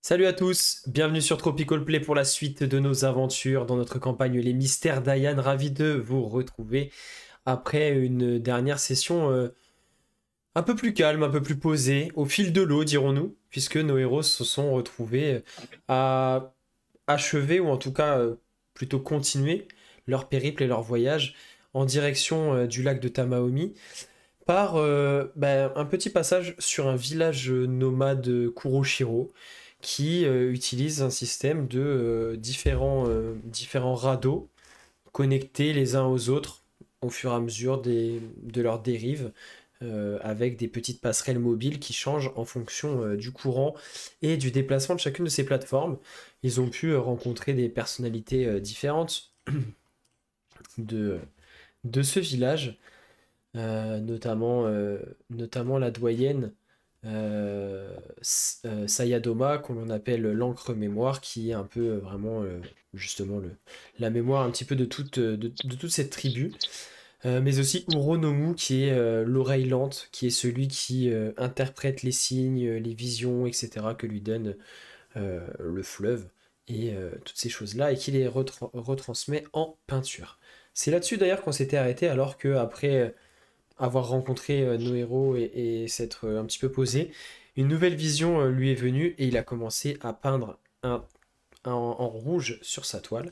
Salut à tous, bienvenue sur Tropical Play pour la suite de nos aventures dans notre campagne Les Mystères d'Ayan. Ravi de vous retrouver après une dernière session un peu plus calme, un peu plus posée, au fil de l'eau dirons-nous, puisque nos héros se sont retrouvés à achever, ou en tout cas plutôt continuer leur périple et leur voyage en direction du lac de Tamaomi par un petit passage sur un village nomade Kuroshiro qui utilise un système de différents radeaux connectés les uns aux autres au fur et à mesure de leur dérive, avec des petites passerelles mobiles qui changent en fonction du courant et du déplacement de chacune de ces plateformes. Ils ont pu rencontrer des personnalités différentes de, de ce village, notamment la doyenne Sayadoma, qu'on appelle l'encre mémoire, qui est un peu vraiment justement la mémoire un petit peu de toute cette tribu. Mais aussi Uronomu, qui est l'oreille lente, qui est celui qui interprète les signes, les visions, etc., que lui donne le fleuve, et toutes ces choses-là, et qui les retransmet en peinture. C'est là-dessus d'ailleurs qu'on s'était arrêté, alors que après avoir rencontré nos héros et s'être un petit peu posé, une nouvelle vision lui est venue et il a commencé à peindre en rouge sur sa toile.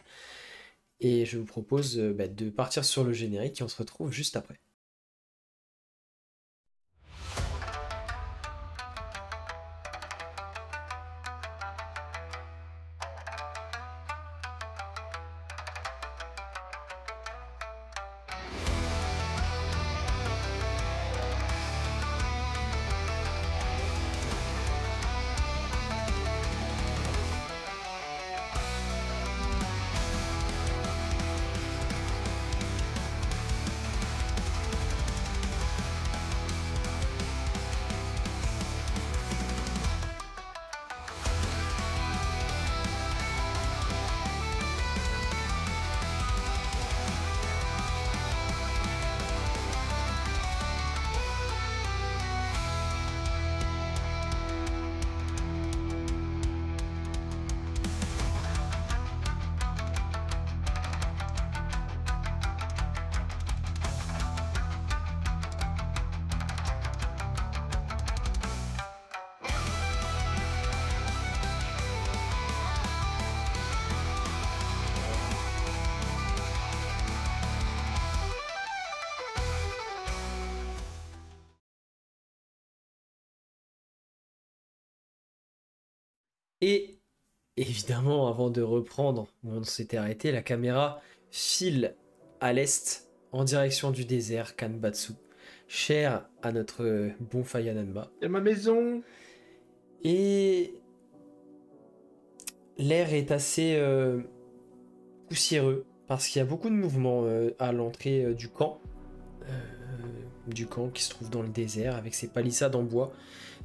Et je vous propose de partir sur le générique et on se retrouve juste après. Et évidemment, avant de reprendre où on s'était arrêté, la caméra file à l'est en direction du désert Kanbatsu, cher à notre bon Fayananba. Il y a ma maison. Et l'air est assez poussiéreux parce qu'il y a beaucoup de mouvements à l'entrée du camp qui se trouve dans le désert, avec ses palissades en bois,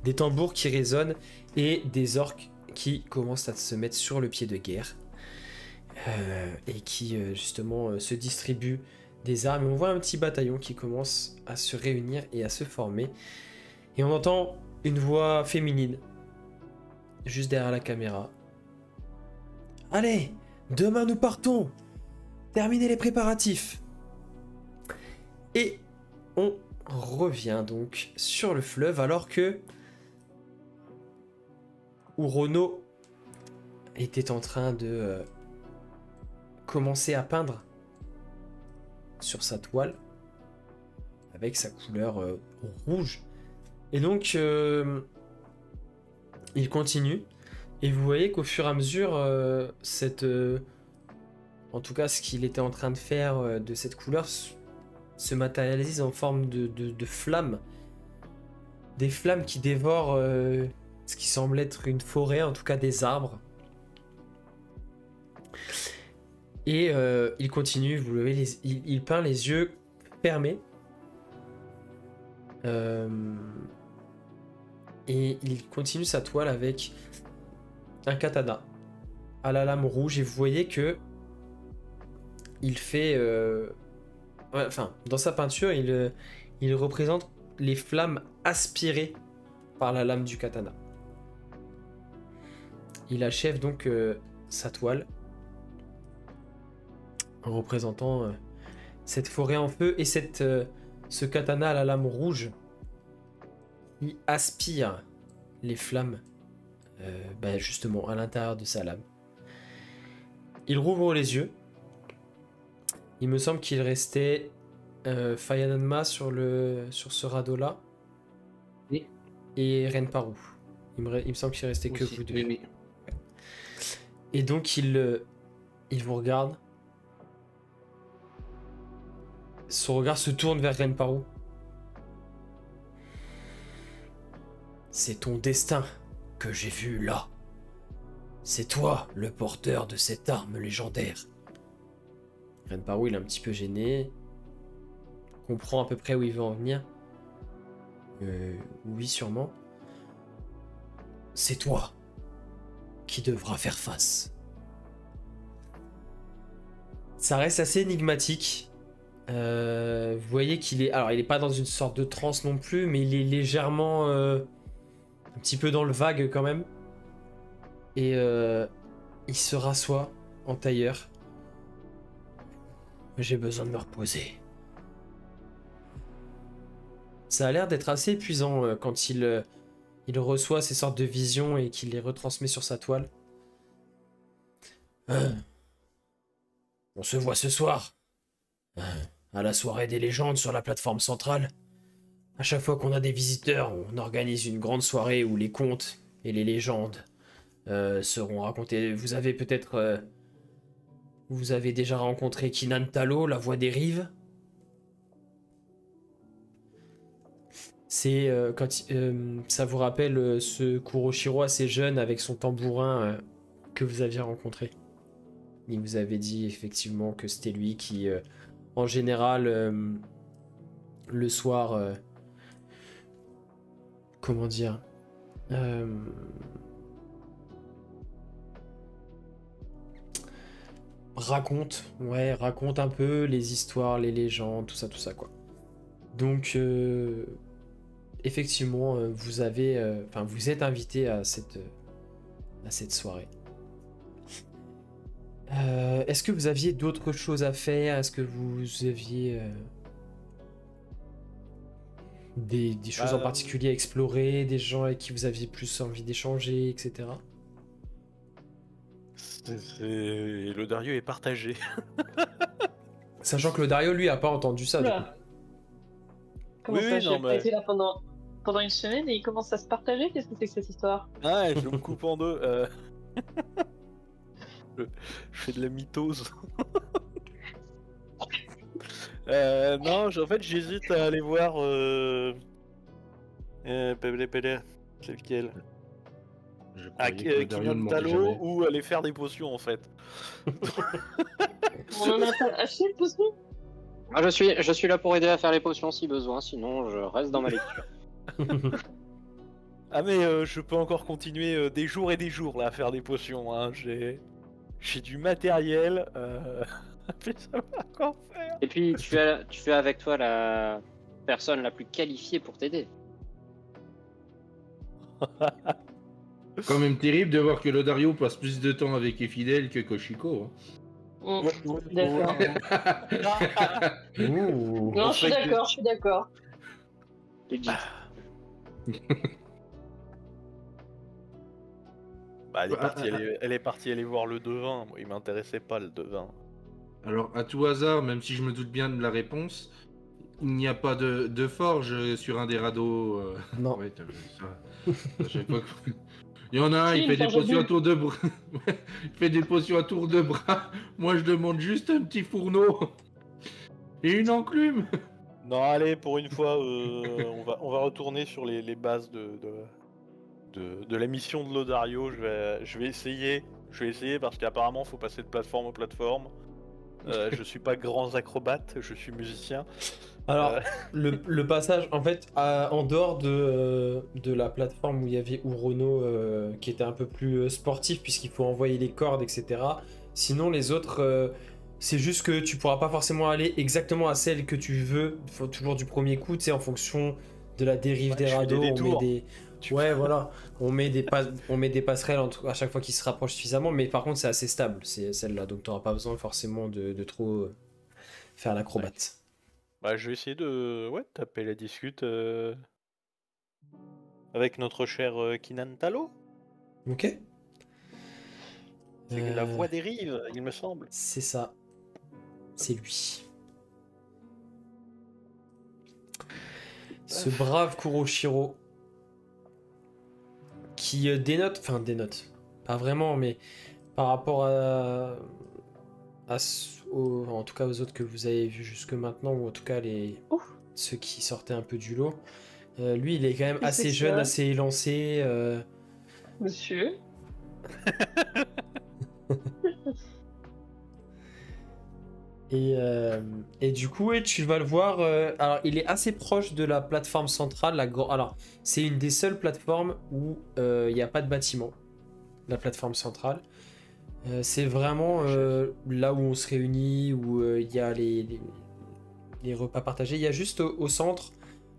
des tambours qui résonnent et des orques qui commencent à se mettre sur le pied de guerre et qui justement se distribuent des armes. Et on voit un petit bataillon qui commence à se réunir et à se former, et on entend une voix féminine juste derrière la caméra. Allez, demain nous partons. Terminez les préparatifs. Et on revient donc sur le fleuve alors que Urono était en train de commencer à peindre sur sa toile avec sa couleur rouge. Et donc il continue, et vous voyez qu'au fur et à mesure en tout cas ce qu'il était en train de faire de cette couleur se matérialise en forme de flammes, des flammes qui dévorent ce qui semble être une forêt, en tout cas des arbres. Et il continue, vous le voyez, il peint les yeux fermés. Et il continue sa toile avec un katana à la lame rouge, et vous voyez que il fait dans sa peinture, il représente les flammes aspirées par la lame du katana. il achève donc sa toile en représentant cette forêt en feu et ce katana à la lame rouge qui aspire les flammes justement à l'intérieur de sa lame. Il rouvre les yeux. Il me semble qu'il restait Fayananma sur ce radeau-là. Oui. Et Renparu. Il me semble qu'il restait que Aussi, vous deux. oui, oui. Et donc il vous regarde. Son regard se tourne vers Renparu. C'est ton destin que j'ai vu là. C'est toi le porteur de cette arme légendaire. Renparu, il est un petit peu gêné. Comprend à peu près où il veut en venir. Oui, sûrement. C'est toi qui devras faire face. Ça reste assez énigmatique. Vous voyez qu'il est... Alors, il n'est pas dans une sorte de transe non plus, mais il est légèrement... un petit peu dans le vague quand même. Et il se rassoit en tailleur. J'ai besoin de me reposer. Ça a l'air d'être assez épuisant quand il reçoit ces sortes de visions et qu'il les retransmet sur sa toile. On se voit ce soir. À la soirée des légendes sur la plateforme centrale. À chaque fois qu'on a des visiteurs, on organise une grande soirée où les contes et les légendes seront racontés. Vous avez peut-être... vous avez déjà rencontré Kinan Talo, la voix des rives. C'est quand ça vous rappelle ce Kuroshiro assez jeune avec son tambourin que vous aviez rencontré. Il vous avait dit effectivement que c'était lui qui, en général, le soir, comment dire, raconte un peu les histoires, les légendes, tout ça quoi. Donc effectivement, vous êtes invité à cette soirée. Est-ce que vous aviez d'autres choses à faire? Est-ce que vous aviez des choses en particulier à explorer, des gens avec qui vous aviez plus envie d'échanger, etc. Le Dario est partagé. Sachant que le Dario, lui, a pas entendu ça. Du coup. Comment Oui, ça, oui, j'ai non, pas mais- été là pendant une semaine et il commence à se partager? Qu'est-ce que c'est que cette histoire? Ah, je me coupe en deux. Je fais de la mitose. Non, en fait, j'hésite à aller voir. C'est lequel? Je Ah, croyais que le Dario ne Kinan mourrait Talo jamais. ou aller faire des potions en fait. On en a pas acheté de potion? Ah, je suis là pour aider à faire les potions si besoin, sinon je reste dans ma lecture. Ah mais je peux encore continuer des jours et des jours là à faire des potions. Hein. J'ai du matériel. Mais ça va encore faire. Et puis tu as avec toi la personne la plus qualifiée pour t'aider. Quand même terrible de voir que le Dario passe plus de temps avec Efidel que Koshiko. Hein. D'accord. Ouh. Non, je suis d'accord. Legit. Bah, elle est partie aller voir le devin. Moi, il m'intéressait pas le devin. Alors, à tout hasard, même si je me doute bien de la réponse, il n'y a pas de forge sur un des radeaux. Non. Ouais, t'as vu ça. À chaque fois que- Il y en a un, Si, il une fait des forge à potions à bulles. tour de bras. Il fait des potions à tour de bras. Moi, je demande juste un petit fourneau. Et une enclume. Non, allez, pour une fois, on va retourner sur les bases de la mission de Lodario. Je vais essayer parce qu'apparemment, faut passer de plateforme en plateforme. Je suis pas grand acrobate, je suis musicien. Alors, le passage, en fait, en dehors de la plateforme où il y avait Urono, qui était un peu plus sportif, puisqu'il faut envoyer les cordes, etc. Sinon, les autres, c'est juste que tu pourras pas forcément aller exactement à celle que tu veux, faut toujours du premier coup, tu sais, en fonction de la dérive Ouais, des je fais des radeaux, détours. Ouais, voilà. On met des passerelles à chaque fois qu'ils se rapprochent suffisamment, mais par contre, c'est assez stable, c'est celle-là. Donc, t'auras pas besoin forcément de trop faire l'acrobate. Bah, je vais essayer de taper la discute avec notre cher Kinan Talo. Ok. C'est la voix des rives, il me semble. C'est ça. C'est lui. Ce brave Kuroshiro qui dénote, pas vraiment, mais par rapport en tout cas aux autres que vous avez vus jusque maintenant, ou en tout cas ceux qui sortaient un peu du lot, lui il est quand même Qui assez c'est jeune, ça assez élancé. Monsieur. Et du coup, tu vas le voir. Alors, il est assez proche de la plateforme centrale. Alors, c'est une des seules plateformes où il n'y a pas de bâtiment. La plateforme centrale. C'est vraiment là où on se réunit, où il y a les repas partagés. Il y a juste au centre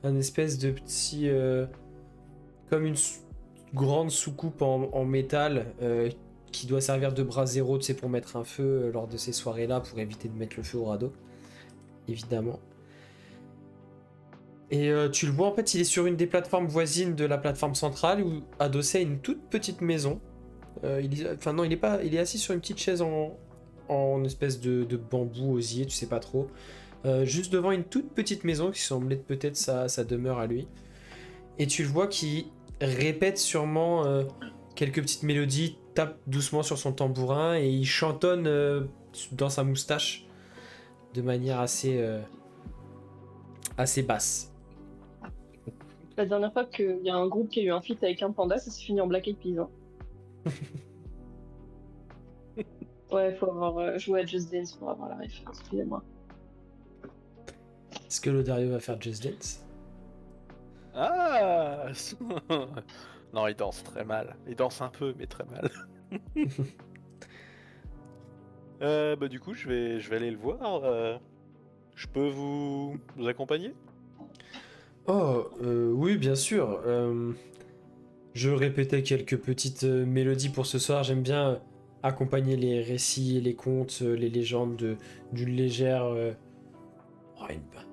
un espèce de petit. Comme une grande soucoupe en métal qui doit servir de brasero, tu sais, pour mettre un feu lors de ces soirées-là, pour éviter de mettre le feu au radeau, évidemment. Et tu le vois, en fait, il est sur une des plateformes voisines de la plateforme centrale, où adossé à une toute petite maison. Il est assis sur une petite chaise en espèce de bambou osier, tu sais pas trop. Juste devant une toute petite maison qui semblait peut-être sa demeure à lui. Et tu le vois qui répète sûrement quelques petites mélodies, tape doucement sur son tambourin et il chantonne dans sa moustache de manière assez basse. La dernière fois qu'il y a un groupe qui a eu un feat avec un panda, ça s'est fini en Black Eyed Peas. Hein. Ouais, faut avoir joué à Just Dance pour avoir la référence, excusez-moi. Est-ce que Lodario va faire Just Dance? Ah non, il danse très mal. Il danse un peu, mais très mal. Bah du coup, je vais aller le voir. Je peux vous accompagner? Oh, oui, bien sûr. Je répétais quelques petites mélodies pour ce soir. J'aime bien accompagner les récits, les contes, les légendes d'une légère... un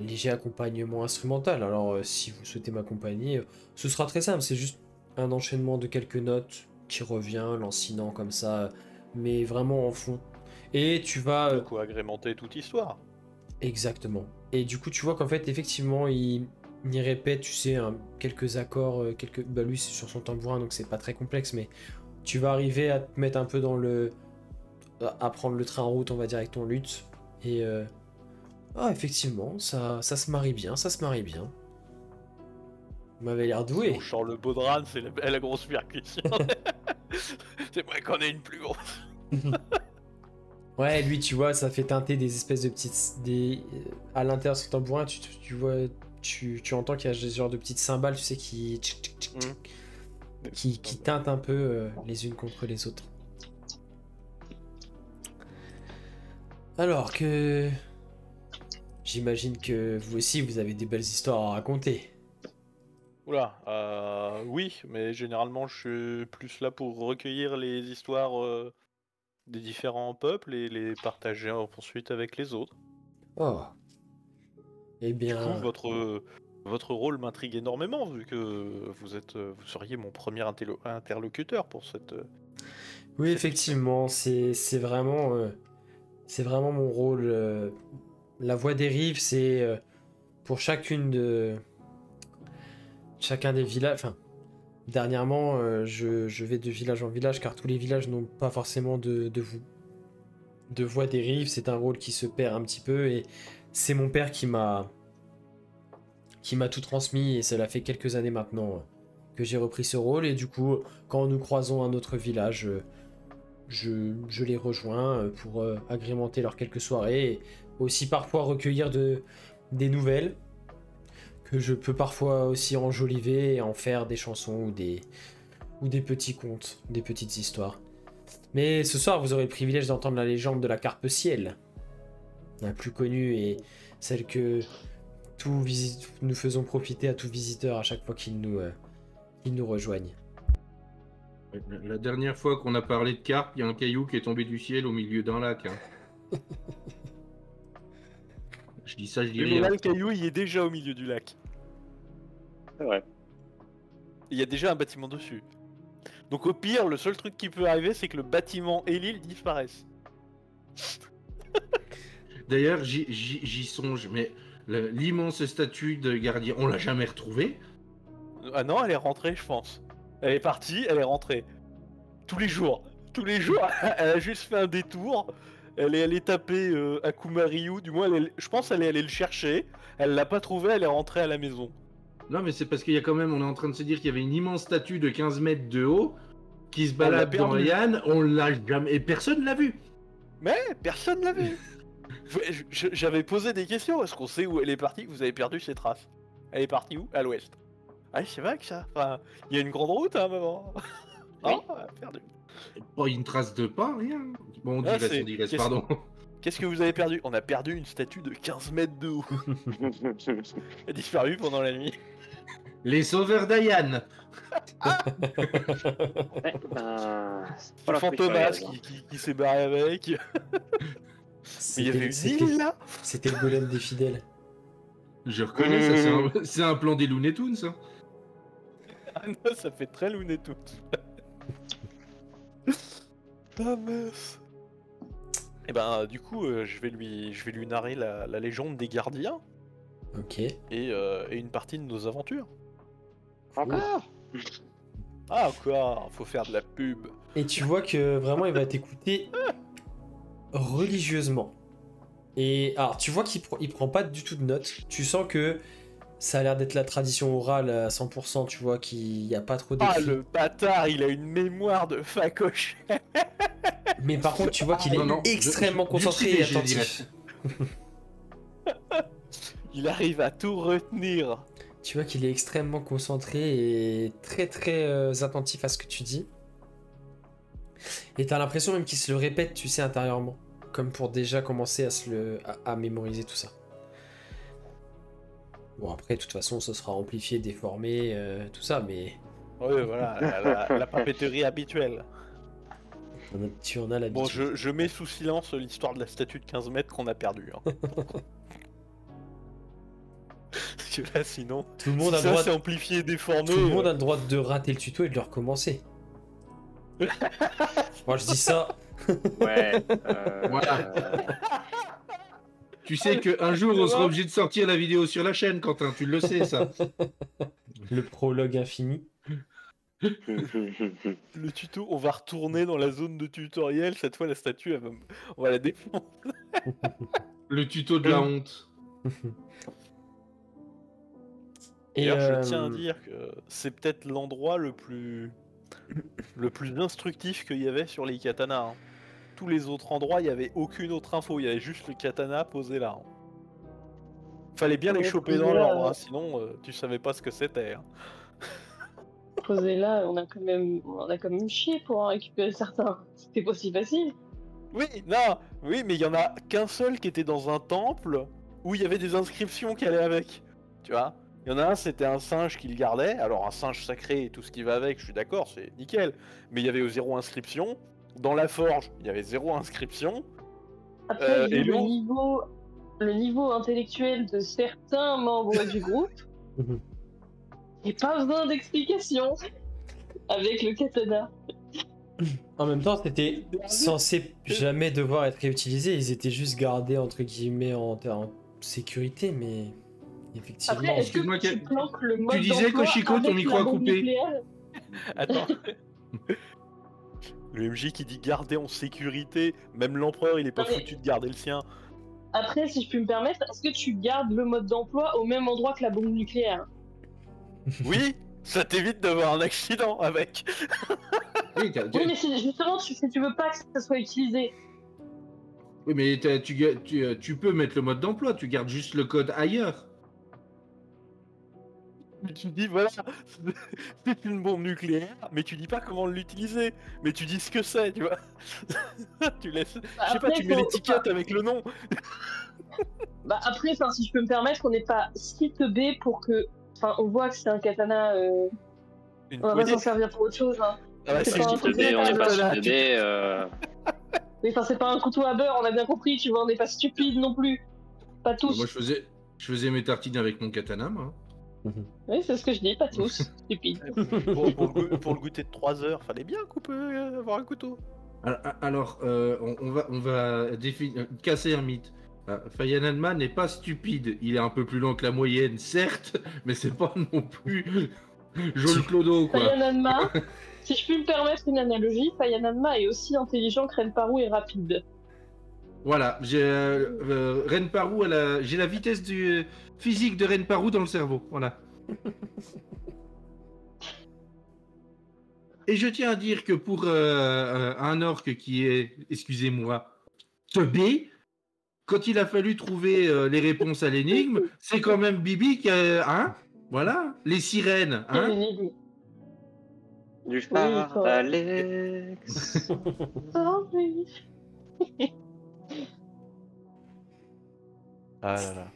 léger accompagnement instrumental. Alors, si vous souhaitez m'accompagner, ce sera très simple. C'est juste un enchaînement de quelques notes qui revient, lancinant comme ça, mais vraiment en fond. Et tu vas... De quoi agrémenter toute histoire. Exactement. Et du coup, tu vois qu'en fait, effectivement, il répète, tu sais, quelques accords, bah lui, c'est sur son tambourin, donc c'est pas très complexe, mais tu vas arriver à te mettre un peu à prendre le train en route, on va dire, avec ton luth. Et effectivement, ça se marie bien, ça se marie bien. Vous m'avez l'air doué. Sinon, Charles Baudran, c'est la grosse percussion. C'est vrai qu'on est une plus grosse. Ouais, lui, tu vois, ça fait teinter des espèces de petites... à l'intérieur de son tambourin, tu vois... Tu entends qu'il y a ce genre de petites cymbales, tu sais, qui teintent un peu les unes contre les autres. Alors que... J'imagine que vous aussi, vous avez des belles histoires à raconter. Oula, oui, mais généralement je suis plus là pour recueillir les histoires des différents peuples et les partager ensuite avec les autres. Oh. Eh Du coup, bien... votre rôle m'intrigue énormément vu que vous seriez mon premier interlocuteur pour cette. Oui, cette effectivement, c'est vraiment mon rôle. La voix des rives, c'est pour chacun des villages. Enfin, dernièrement, je vais de village en village car tous les villages n'ont pas forcément de voix des rives. C'est un rôle qui se perd un petit peu et c'est mon père qui m'a tout transmis et cela fait quelques années maintenant que j'ai repris ce rôle et du coup, quand nous croisons un autre village, je les rejoins pour agrémenter leurs quelques soirées et aussi parfois recueillir des nouvelles que je peux parfois aussi enjoliver et en faire des chansons ou des petits contes, des petites histoires. Mais ce soir, vous aurez le privilège d'entendre la légende de la carpe ciel, la plus connue et celle que nous faisons profiter à tout visiteur à chaque fois qu'il nous qui nous rejoignent. La dernière fois qu'on a parlé de carpe, il y a un caillou qui est tombé du ciel au milieu d'un lac. Hein. Je dis ça, je dis Mais rien. là, le caillou, il est déjà au milieu du lac. C'est vrai. Il y a déjà un bâtiment dessus. Donc au pire, le seul truc qui peut arriver, c'est que le bâtiment et l'île disparaissent. D'ailleurs, j'y songe, mais l'immense statue de gardien, on l'a jamais retrouvée. Ah non, elle est rentrée, je pense. Elle est partie, elle est rentrée. Tous les jours. Tous les jours, elle a juste fait un détour. Elle est allée taper Akuma Ryu. Du moins, je pense qu'elle est allée le chercher. Elle l'a pas trouvé, elle est rentrée à la maison. Non, mais c'est parce qu'il y a quand même, on est en train de se dire qu'il y avait une immense statue de 15 mètres de haut qui se On l'a balade dans perdue. Yann, on l'a jamais. Et personne l'a vu. Mais personne l'a vu. J'avais posé des questions. Est-ce qu'on sait où elle est partie? Vous avez perdu ses traces. Elle est partie où? À l'ouest. Ah, c'est vague ça. Enfin, il y a une grande route à un moment. Oui. Ah, elle a perdu. Pas une trace de pas, rien. Bon, on Ah, digresse, c'est- on digresse, qu'est-ce- pardon. Qu'est-ce que vous avez perdu? On a perdu une statue de 15 mètres de haut. Elle a disparu pendant la nuit. Les sauveurs d'Ayan. Ouais, c'est C'est pas la Fantomas folie furieuse, qui s'est barré avec. Mais il y avait une île là. C'était le golem des fidèles. Je reconnais, ça, c'est un plan des Looney Tunes. Hein. Ah non, ça fait très Looney Tunes. Ah mince. Et ben du coup, je vais lui narrer la légende des gardiens Ok. et une partie de nos aventures. Encore. Ah quoi, faut faire de la pub. Et tu vois que vraiment il va t'écouter religieusement. Et alors tu vois il prend pas du tout de notes. Tu sens que ça a l'air d'être la tradition orale à 100%, tu vois qu'il n'y a pas trop Ah d'écrit. le bâtard, il a une mémoire de facoche. Mais par contre tu vois qu'il est Non, non, extrêmement du concentré et petit léger, je attentif. Il arrive à tout retenir. Tu vois qu'il est extrêmement concentré et très très attentif à ce que tu dis. Et t'as l'impression même qu'il se le répète, tu sais, intérieurement. Comme pour déjà commencer à mémoriser tout ça. Bon, après, de toute façon, ça sera amplifié, déformé, tout ça, mais Ouais, voilà, la papeterie habituelle. tu en as l'habitude. Bon, je mets sous silence l'histoire de la statue de 15 mètres qu'on a perdue. Hein. Parce que là, sinon, Tout le monde a si le ça droit c'est amplifié et déformé. Tout le monde a le droit de rater le tuto et de le recommencer. Moi je dis ça. Ouais. Voilà. Tu sais qu'un jour, on sera obligé de sortir la vidéo sur la chaîne, Quentin, tu le sais, ça. Le prologue infini. Le tuto, on va retourner dans la zone de tutoriel. Cette fois, la statue, on va la défoncer. Le tuto de la honte. Et D'ailleurs, je tiens à dire que c'est peut-être l'endroit le plus instructif qu'il y avait sur les katanas. Hein. Tous les autres endroits, il n'y avait aucune autre info. Il y avait juste le katana posé là. Hein. Fallait bien les Ouais, choper posé dans là, l'ordre, hein, sinon tu savais pas ce que c'était. Hein. Posé là, on a quand même chié pour en récupérer certains. C'était pas si facile. Oui, non, oui, mais il y en a qu'un seul qui était dans un temple où il y avait des inscriptions qui allaient avec. Tu vois? Il y en a un, c'était un singe qui le gardait. Alors un singe sacré et tout ce qui va avec, je suis d'accord, c'est nickel. Mais il y avait 0 inscription. Dans la forge, il y avait 0 inscription. Après, et vu l'autre le niveau intellectuel de certains membres du groupe, il n'y a pas besoin d'explication avec le katana. en même temps, c'était censé jamais devoir être réutilisé. Ils étaient juste gardés entre guillemets en sécurité, mais effectivement. Après, est-ce Excuse-moi, que tu planques le mode tu disais, d'emploi Koshiko, ton avec micro la a bombe coupé. nucléaire Attends. Le MJ qui dit garder en sécurité, même l'empereur il est pas Non, mais- foutu de garder le sien. Après, si je puis me permettre, est-ce que tu gardes le mode d'emploi au même endroit que la bombe nucléaire? Oui, ça t'évite d'avoir un accident avec. Oui, Oui, mais justement, si tu veux pas que ça soit utilisé. oui, mais tu peux mettre le mode d'emploi, tu gardes juste le code ailleurs. Tu dis voilà, c'est une bombe nucléaire, mais tu dis pas comment l'utiliser, mais tu dis ce que c'est, tu vois. Tu laisses, je sais pas, Après, tu mets faut- l'étiquette avec le nom. Bah après, si je peux me permettre, on n'est pas si teubé pour que... Enfin, on voit que c'est un katana Une On va pas poignée. s'en servir pour autre chose. Hein. Ah ouais, C'est c'est pas un Petite truc dé, on à n'est pas beurre. sur 2D. Mais enfin, c'est pas un couteau à beurre, on a bien compris, tu vois, on n'est pas stupide non plus. Pas tous. Moi, je faisais mes tartines avec mon katana, moi. Oui, c'est ce que je dis, pas tous. Stupides. pour le goûter de 3 heures, fallait bien couper, avoir un couteau. Alors, on va casser un mythe. Fayananma n'est pas stupide. Il est un peu plus lent que la moyenne, certes, mais c'est pas non plus Joel Clodo, quoi. Fayananma, si je puis me permettre une analogie, Fayananma est aussi intelligent que Renparu est rapide. Voilà, j'ai Renparu, j'ai la vitesse du physique de Renparu dans le cerveau. Voilà. Et je tiens à dire que pour un orc qui est, excusez-moi, teubé, quand il a fallu trouver les réponses à l'énigme, c'est quand même Bibi qui a... Hein? Voilà, les sirènes, Quelle hein? énigme. Du phare toi. d'Alex. Oh, oui. Ah là là.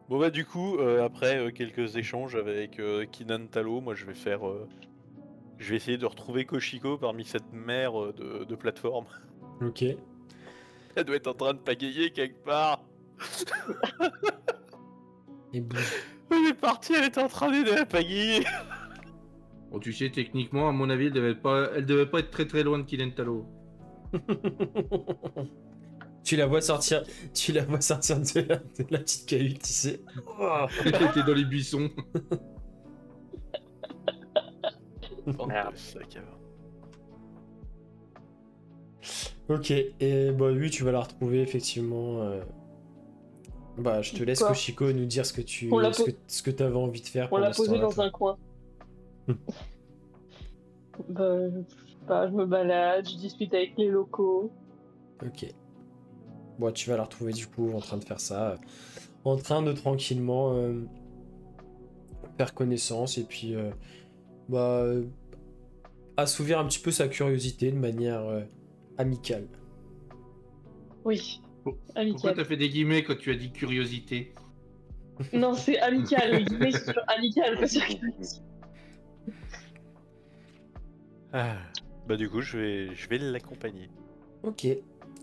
Bon bah du coup, après quelques échanges avec Kinan Talo, moi je vais essayer de retrouver Koshiko parmi cette mer de plateformes. Ok. Elle doit être en train de pagayer quelque part. Et boum. Elle est partie, elle était en train d'aider à pagayer. Bon, tu sais, techniquement, à mon avis, elle devait pas être très très loin de Kilentalo. Tu la vois sortir de la petite cahute, tu sais. Oh. Elle était dans les buissons. Merde. Ok, et bah oui, tu vas la retrouver effectivement. Bah, je te laisse Quoi Koshiko nous dire ce que t'avais envie de faire. On l'a pendant ce posé temps-là, dans toi. un coin. Bah, je sais pas, je me balade, je discute avec les locaux. Ok. Bon, tu vas la retrouver du coup en train de faire ça, en train de tranquillement faire connaissance et puis assouvir un petit peu sa curiosité de manière amicale. Oui, Pourquoi amical. t'as fait des guillemets quand tu as dit curiosité? Non, c'est amical, le guillemets c'est sur amical, pas sur Bah du coup, je vais l'accompagner. Ok.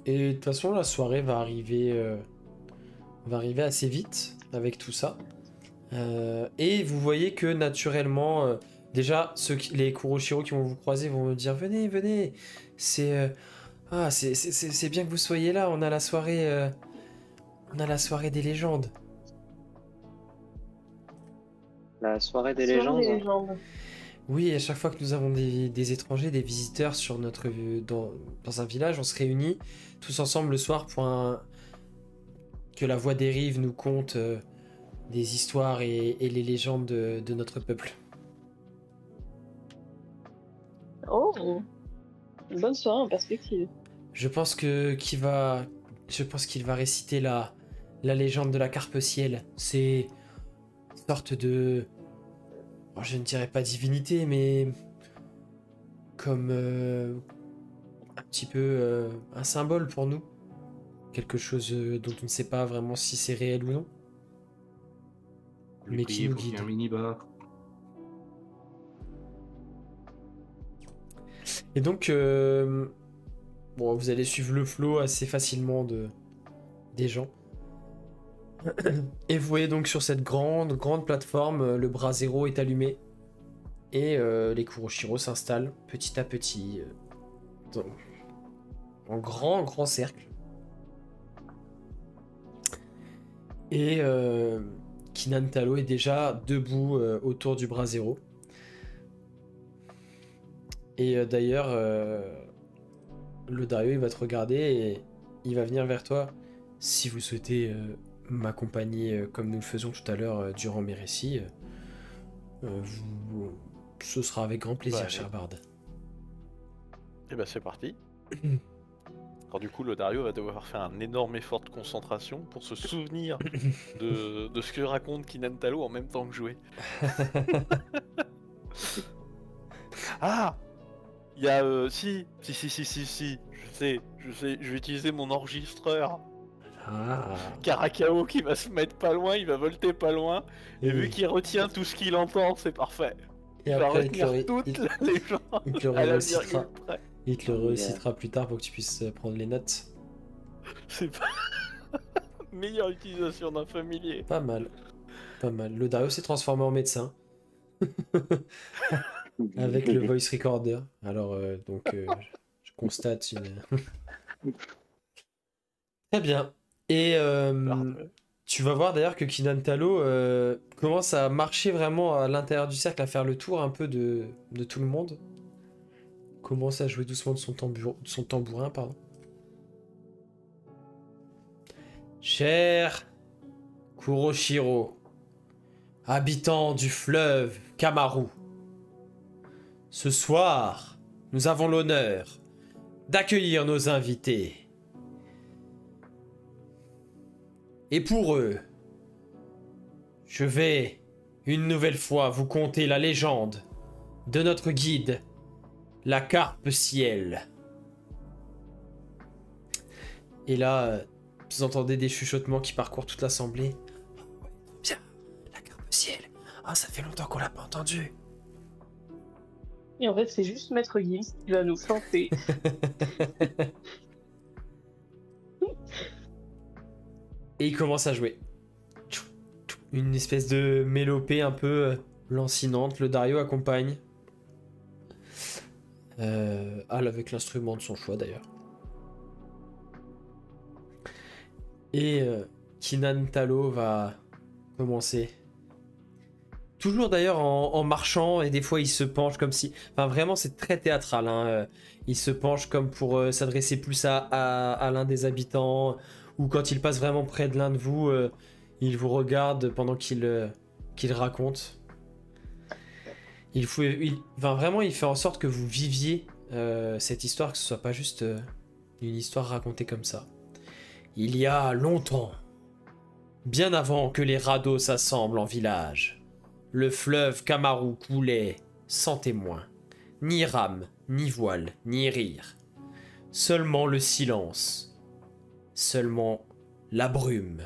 Et de toute façon, la soirée va arriver assez vite avec tout ça. Et vous voyez que naturellement, déjà, les Kuroshiro qui vont vous croiser vont me dire venez, venez. C'est bien que vous soyez là. On a la soirée des légendes. La soirée des Soirée des légendes. légendes. Oui, à chaque fois que nous avons des étrangers, des visiteurs dans un village, on se réunit tous ensemble le soir pour que la voix des rives nous conte des histoires et les légendes de notre peuple. Oh, une bonne soirée en perspective. Je pense qu'il va réciter la légende de la carpe ciel. C'est une sorte de, oh, je ne dirais pas divinité, mais comme un petit peu un symbole pour nous. Quelque chose dont on ne sait pas vraiment si c'est réel ou non. Mais qui nous pour qu'il y ait guide. un mini-bar. Et donc, bon, vous allez suivre le flow assez facilement des gens. Et vous voyez donc sur cette grande plateforme, le bras zéro est allumé. Et les Kuroshiro s'installent petit à petit en grand cercle. Et Kinan Talo est déjà debout autour du bras zéro. Et d'ailleurs, le Dario il va te regarder et il va venir vers toi. Si vous souhaitez m'accompagner comme nous le faisons tout à l'heure durant mes récits, ce sera avec grand plaisir, Bah, cher Bard. Et bah c'est parti. Alors du coup, le Dario va devoir faire un énorme effort de concentration pour se souvenir de ce que raconte Kinan Talo en même temps que jouer. Ah, il y a si, je sais, je vais utiliser mon enregistreur. Ah. Caracao qui va se mettre pas loin, il va volter pas loin. Et vu qu'il retient tout ce qu'il entend, c'est parfait. Et Il va après, retenir toutes les gens il te le à la récitera. virgule près. Il te le récitera plus tard pour que tu puisses prendre les notes. C'est pas... Meilleure utilisation d'un familier. Pas mal. Pas mal. Le Dario s'est transformé en médecin. Avec le voice recorder. Alors, je constate une... Très bien. Et tu vas voir d'ailleurs que Kinan Talo commence à marcher vraiment à l'intérieur du cercle, à faire le tour un peu de tout le monde. Commence à jouer doucement de son tambourin, pardon. Cher Kuroshiro, habitant du fleuve Kamaru, ce soir, nous avons l'honneur d'accueillir nos invités. Et pour eux, je vais une nouvelle fois vous conter la légende de notre guide, la Carpe Ciel. Et là, vous entendez des chuchotements qui parcourent toute l'assemblée. Bien, la Carpe Ciel. Ah, ça fait longtemps qu'on l'a pas entendu. Et en fait, c'est juste Maître Gims qui va nous chanter. Et il commence à jouer. Une espèce de mélopée un peu lancinante. Le Dario accompagne. Avec l'instrument de son choix d'ailleurs. Et Kinan Talo va commencer. Toujours d'ailleurs en marchant, et des fois il se penche comme si... Enfin vraiment c'est très théâtral, hein. Il se penche comme pour s'adresser plus à l'un des habitants, ou quand il passe vraiment près de l'un de vous, il vous regarde pendant qu'il raconte. Il fait en sorte que vous viviez cette histoire, que ce soit pas juste une histoire racontée comme ça. Il y a longtemps, bien avant que les radeaux s'assemblent en village, le fleuve Kamaru coulait sans témoin, ni rame, ni voile, ni rire. Seulement le silence, seulement la brume.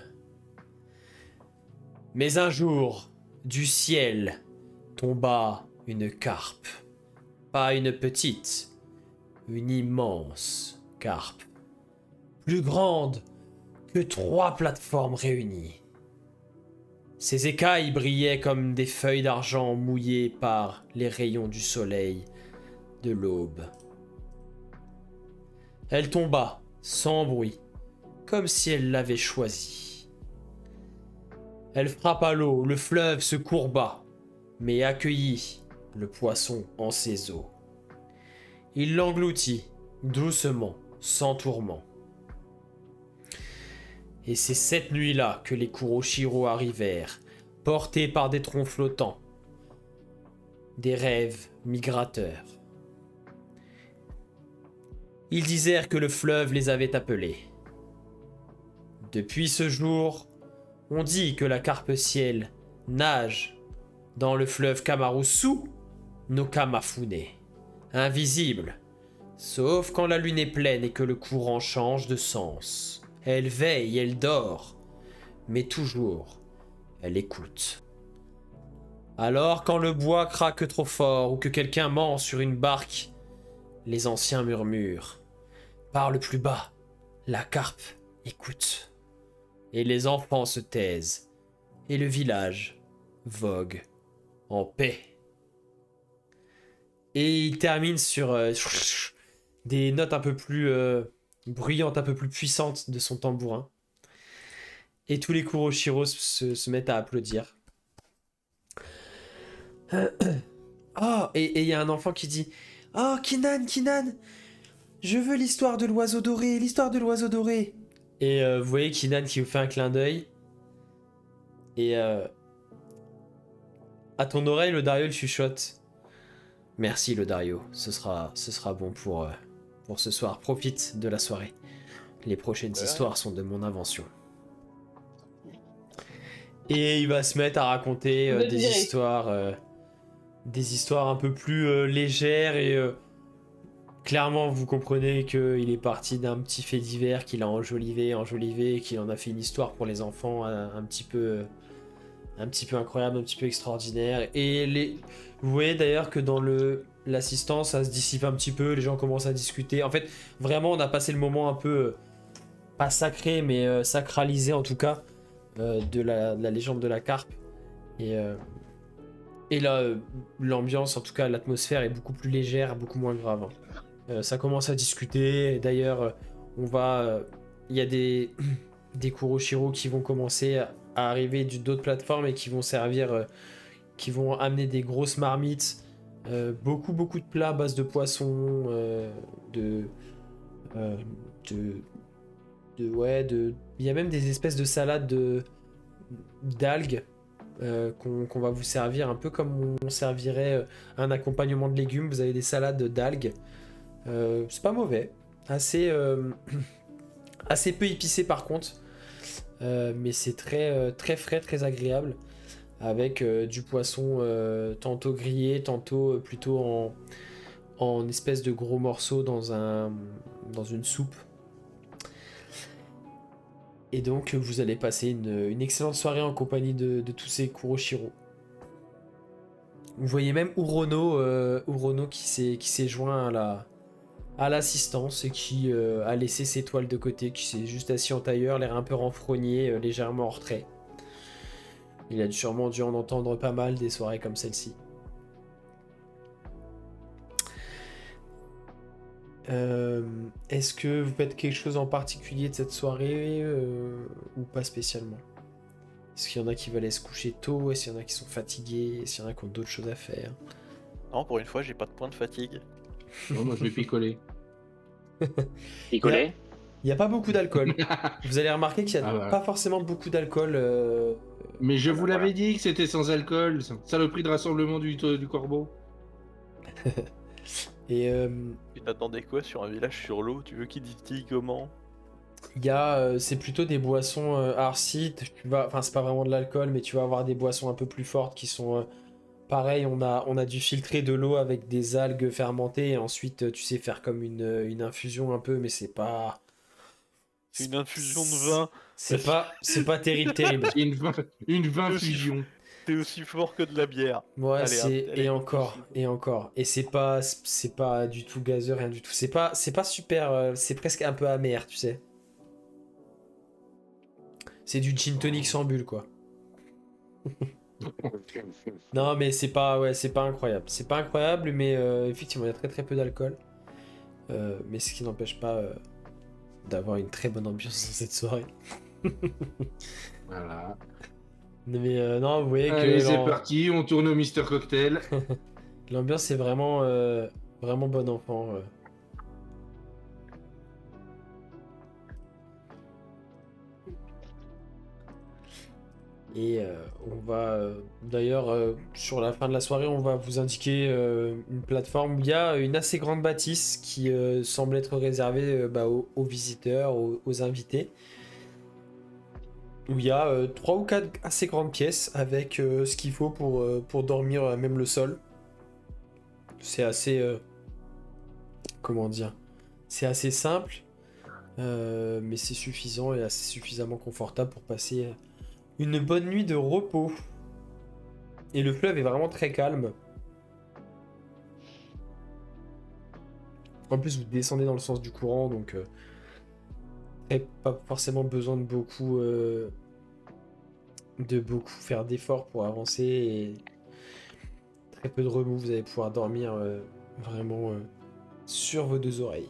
Mais un jour, du ciel tomba une carpe. Pas une petite, une immense carpe. Plus grande que 3 plateformes réunies. Ses écailles brillaient comme des feuilles d'argent mouillées par les rayons du soleil de l'aube. Elle tomba, sans bruit, comme si elle l'avait choisi. Elle frappa l'eau, le fleuve se courba, mais accueillit le poisson en ses eaux. Il l'engloutit, doucement, sans tourment. Et c'est cette nuit-là que les Kuroshiro arrivèrent, portés par des troncs flottants, des rêves migrateurs. Ils disèrent que le fleuve les avait appelés. Depuis ce jour, on dit que la Carpe Ciel nage dans le fleuve Kamaru sous Nokamafune, invisible, sauf quand la lune est pleine et que le courant change de sens. Elle veille, elle dort, mais toujours, elle écoute. Alors quand le bois craque trop fort ou que quelqu'un ment sur une barque, les anciens murmurent. Parle plus bas, la carpe écoute. Et les enfants se taisent, et le village vogue en paix. Et il termine sur des notes un peu plus bruyantes, un peu plus puissantes de son tambourin. Et tous les Kuroshiro se mettent à applaudir. Oh, et il y a un enfant qui dit « Oh, Kinan, je veux l'histoire de l'oiseau doré, l'histoire de l'oiseau doré !» Et vous voyez Kinan qui vous fait un clin d'œil. Et à ton oreille, le Dario le chuchote. « Merci, le Dario, ce sera bon pour ce soir. Profite de la soirée. Les prochaines histoires sont de mon invention. » Et il va se mettre à raconter des histoires un peu plus légères et clairement, vous comprenez qu'il est parti d'un petit fait divers qu'il a enjolivé, et qu'il en a fait une histoire pour les enfants un petit peu incroyable, un petit peu extraordinaire. Et vous voyez d'ailleurs que dans l'assistance, ça se dissipe un petit peu, les gens commencent à discuter. En fait, vraiment, on a passé le moment un peu, pas sacré, mais sacralisé en tout cas, de la légende de la carpe. Et là, l'ambiance, en tout cas l'atmosphère est beaucoup plus légère, beaucoup moins grave. Ça commence à discuter. D'ailleurs, il y a des Kuroshiro qui vont commencer à arriver d'autres plateformes et qui vont servir, qui vont amener des grosses marmites, beaucoup de plats à base de poissons, il y a même des espèces de salades d'algues. Qu'on va vous servir un peu comme on servirait un accompagnement de légumes. Vous avez des salades d'algues, c'est pas mauvais, assez peu épicé par contre, mais c'est très frais, très agréable, avec du poisson tantôt grillé, tantôt plutôt en espèce de gros morceaux dans une soupe. Et donc vous allez passer une excellente soirée en compagnie de tous ces Kuroshiro. Vous voyez même Urono qui s'est joint à l'assistance et qui a laissé ses toiles de côté, qui s'est juste assis en tailleur, l'air un peu renfrogné, légèrement en retrait. Il a sûrement dû en entendre pas mal des soirées comme celle-ci. Est-ce que vous faites quelque chose en particulier de cette soirée ou pas spécialement? Est-ce qu'il y en a qui veulent aller se coucher tôt? Est-ce qu'il y en a qui sont fatigués? Est-ce qu'il y en a qui ont d'autres choses à faire? Non, pour une fois, j'ai pas de point de fatigue. Non, moi je vais picoler. Picoler. Il n'y a pas beaucoup d'alcool. Vous allez remarquer qu'il n'y a voilà. pas forcément beaucoup d'alcool. Mais je vous l'avais dit que c'était sans alcool. Saloperie de rassemblement du corbeau. Et Tu t'attendais quoi sur un village sur l'eau? Tu veux qu'il distille comment? il y a, c'est plutôt des boissons. Alors si, enfin c'est pas vraiment de l'alcool, mais tu vas avoir des boissons un peu plus fortes qui sont pareil. On a dû filtrer de l'eau avec des algues fermentées et ensuite tu sais faire comme une infusion un peu, mais c'est pas. C'est une infusion de vin. C'est pas terrible. Une vin fusion. C'est aussi fort que de la bière. Ouais, Allez, et encore. Et c'est pas du tout gazeux, rien du tout. C'est pas super, c'est presque un peu amer, tu sais. C'est du gin tonic sans bulle, quoi. Non, mais c'est pas incroyable. C'est pas incroyable, mais effectivement, il y a très peu d'alcool. Mais ce qui n'empêche pas d'avoir une très bonne ambiance dans cette soirée. Voilà. Mais non, vous voyez que Allez, c'est parti, on tourne au Mister Cocktail. l'ambiance est vraiment bon enfant. Et on va d'ailleurs sur la fin de la soirée, on va vous indiquer une plateforme où il y a une assez grande bâtisse qui semble être réservée aux visiteurs, aux invités. Où il y a 3 ou 4 assez grandes pièces avec ce qu'il faut pour dormir, même le sol. C'est assez... comment dire? C'est assez simple, mais c'est suffisant et assez suffisamment confortable pour passer une bonne nuit de repos. Et le fleuve est vraiment très calme. En plus, vous descendez dans le sens du courant, donc pas forcément besoin de beaucoup faire d'efforts pour avancer. Et très peu de remous, vous allez pouvoir dormir vraiment sur vos 2 oreilles.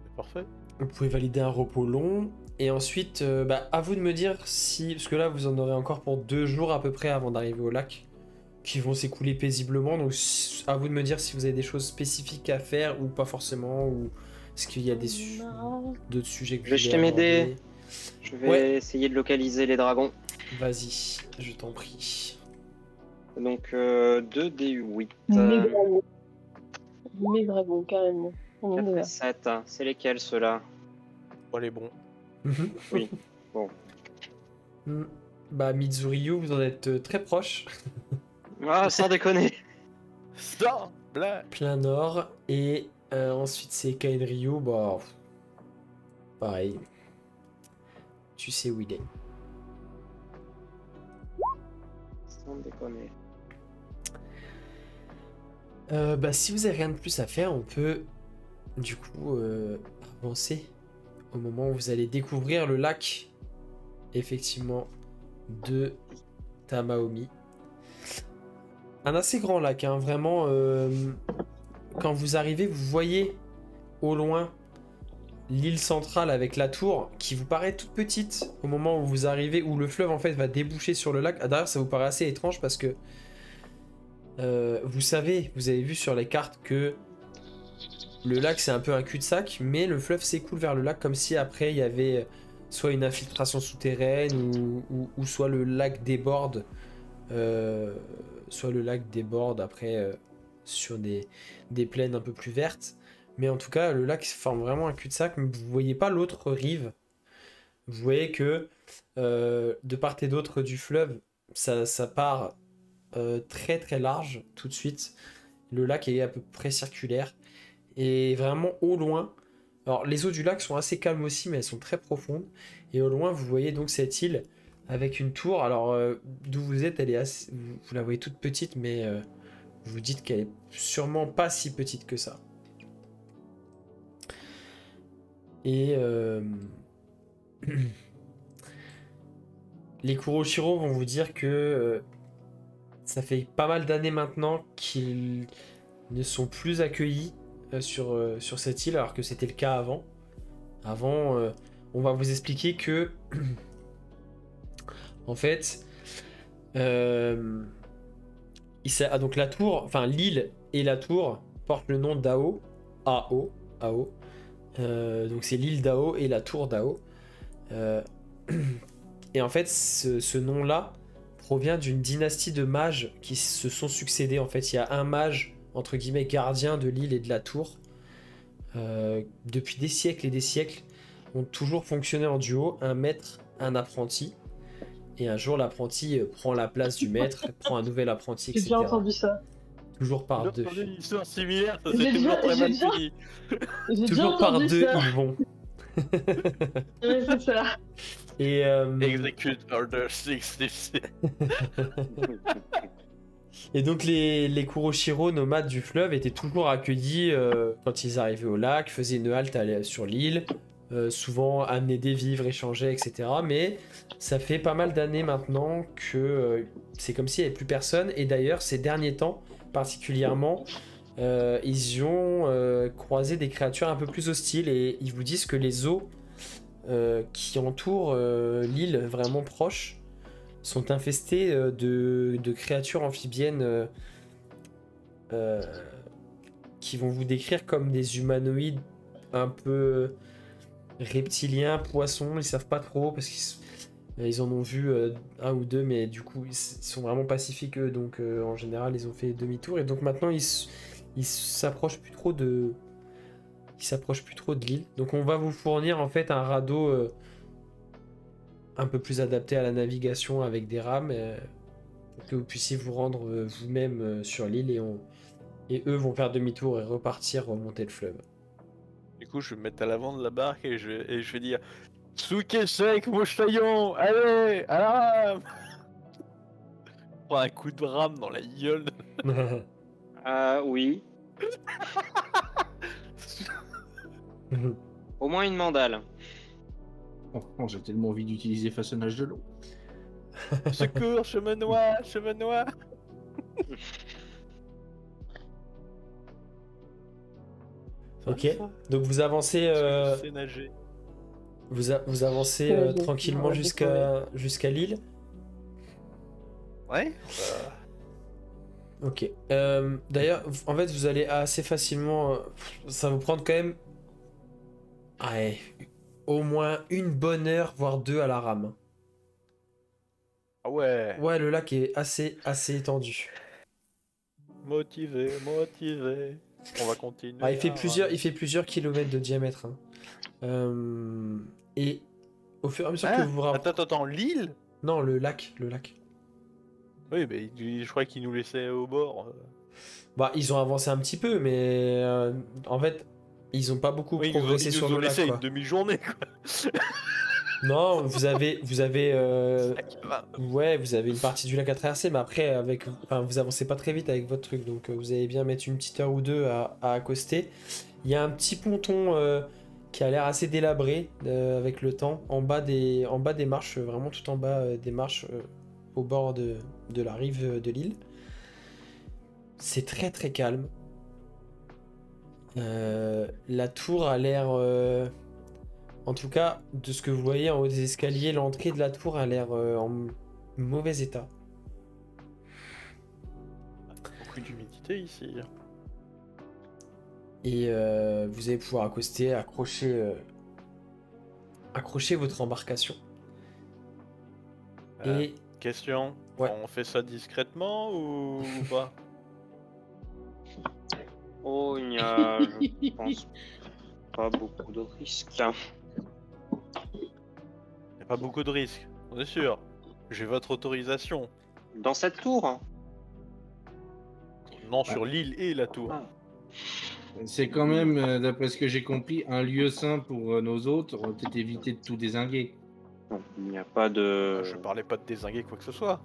C'est parfait. Vous pouvez valider un repos long. Et ensuite, à vous de me dire si... Parce que là, vous en aurez encore pour 2 jours à peu près avant d'arriver au lac, qui vont s'écouler paisiblement. Donc, à vous de me dire si vous avez des choses spécifiques à faire ou pas forcément. Ou est-ce qu'il y a d'autres sujets que Je vais jeter mes dés. aborder. Je vais essayer de localiser les dragons. Vas-y, je t'en prie. Donc 2d8. Mes dragons, carrément. On en 4 est et là. 7. C'est lesquels ceux-là? Oh, les bons. Oui. Bon. Mitsuru, vous en êtes très proche. Ah, sans déconner. Ça, blague. plein nord. Et ensuite, c'est Kaenryu. Bah, pareil. Tu sais où il est. Sans déconner. Bah, si vous avez rien de plus à faire, on peut du coup avancer au moment où vous allez découvrir le lac, effectivement, de Tamaomi. Un assez grand lac, hein, vraiment. Quand vous arrivez, vous voyez au loin l'île centrale avec la tour qui vous paraît toute petite au moment où vous arrivez, où le fleuve en fait va déboucher sur le lac. Ah, d'ailleurs, ça vous paraît assez étrange parce que vous savez, vous avez vu sur les cartes que le lac c'est un peu un cul-de-sac, mais le fleuve s'écoule vers le lac comme si après il y avait soit une infiltration souterraine ou soit le lac déborde, après sur des plaines un peu plus vertes. Mais en tout cas, le lac forme vraiment un cul-de-sac, mais vous voyez pas l'autre rive. Vous voyez que de part et d'autre du fleuve, ça part très très large tout de suite. Le lac est à peu près circulaire. Et vraiment au loin, alors les eaux du lac sont assez calmes aussi, mais elles sont très profondes. Et au loin, vous voyez donc cette île avec une tour. Alors d'où vous êtes, elle est assez, vous la voyez toute petite, mais vous vous dites qu'elle est sûrement pas si petite que ça. Et les Kuroshiro vont vous dire que ça fait pas mal d'années maintenant qu'ils ne sont plus accueillis sur cette île, alors que c'était le cas avant. Avant, on va vous expliquer que, en fait, donc la tour, enfin l'île et la tour portent le nom d'Ao, AO, AO. Donc c'est l'île d'Ao et la tour d'Ao. Et en fait, ce nom-là provient d'une dynastie de mages qui se sont succédés. En fait, il y a un mage, entre guillemets, gardien de l'île et de la tour. Depuis des siècles et des siècles, ont toujours fonctionné en duo, un maître, un apprenti. Et un jour, l'apprenti prend la place du maître, prend un nouvel apprenti, J'ai etc. bien entendu ça. Toujours par deux. J'ai entendu une histoire similaire, ça J'ai s'est toujours bien- très j'ai mal bien- fini. J'ai bien Toujours par entendu deux, ça. ils vont. Ouais, c'est ça. Et Execute Order 66. Et donc les Kuroshiro nomades du fleuve étaient toujours accueillis quand ils arrivaient au lac, faisaient une halte sur l'île, souvent amenaient des vivres, échangeaient, etc. Mais ça fait pas mal d'années maintenant que c'est comme s'il n'y avait plus personne. Et d'ailleurs, ces derniers temps, particulièrement, ils y ont croisé des créatures un peu plus hostiles et ils vous disent que les eaux qui entourent l'île vraiment proche sont infestés de créatures amphibiennes qui vont vous décrire comme des humanoïdes un peu reptiliens, poissons, ils savent pas trop parce qu'ils en ont vu un ou deux, mais du coup ils sont vraiment pacifiques eux, donc en général ils ont fait demi-tour et donc maintenant ils s'approchent plus trop de l'île. Donc on va vous fournir en fait un radeau un peu plus adapté à la navigation avec des rames pour que vous puissiez vous rendre vous-même sur l'île et eux vont faire demi-tour et repartir remonter le fleuve. Du coup, je vais me mettre à l'avant de la barque et je vais dire Tsukeshek Moshayon, allez, à la rame. Prends un coup de rame dans la gueule. Oui. Au moins une mandale. Franchement, j'ai tellement envie d'utiliser façonnage de l'eau. Secours, je me noie, je me noie. Ok, donc vous avancez, Je sais nager. vous avancez Ouais, j'ai- tranquillement ouais, jusqu'à l'île. Ouais. Ok. D'ailleurs, en fait, vous allez assez facilement. Ça va vous prendre quand même. Ouais, au moins une bonne heure, voire deux à la rame. Ah ouais. Ouais, le lac est assez étendu. Motivé, motivé. On va continuer. Ah, il fait à plusieurs kilomètres de diamètre, hein. Et au fur et à mesure que ramer. vous vous rapprochez. Attends, l'île. Non, le lac. Oui, mais je crois qu'il nous laissait au bord. Bah, ils ont avancé un petit peu, mais en fait, ils ont pas beaucoup Oui, progressé ils sur nous ont le lac, laissé quoi. une demi-journée, quoi. Non, vous avez Sac à main. ouais, vous avez une partie du lac à traverser, mais après, enfin, vous avancez pas très vite avec votre truc, donc vous allez bien mettre une petite heure ou deux à accoster. Il y a un petit ponton qui a l'air assez délabré avec le temps, en bas des marches, vraiment tout en bas des marches, au bord de la rive de l'île. C'est très très calme. La tour a l'air... en tout cas, de ce que vous voyez en haut des escaliers, l'entrée de la tour a l'air en mauvais état. Beaucoup d'humidité ici. Et vous allez pouvoir accoster, accrocher votre embarcation. Et Question, Ouais. on fait ça discrètement ou pas? Oh, il n'y a, je pense, pas beaucoup de risques. Y a pas beaucoup de risques, on est sûr. J'ai votre autorisation. Dans cette tour? Non, sur l'île et la tour. Ah. C'est quand même, d'après ce que j'ai compris, un lieu sain pour nos hôtes. On va peut-être éviter de tout dézinguer. Non, il n'y a pas de... Je parlais pas de dézinguer quoi que ce soit.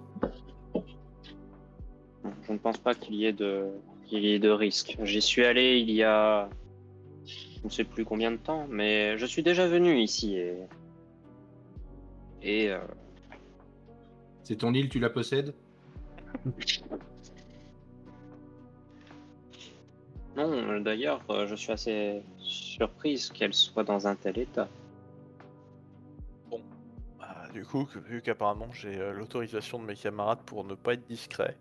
Non, je ne pense pas qu'il y ait de risque. J'y suis allé il y a... je ne sais plus combien de temps, mais je suis déjà venu ici et C'est ton île, tu la possèdes? non, d'ailleurs, je suis assez surprise qu'elle soit dans un tel état. Du coup, vu qu'apparemment j'ai l'autorisation de mes camarades pour ne pas être discret,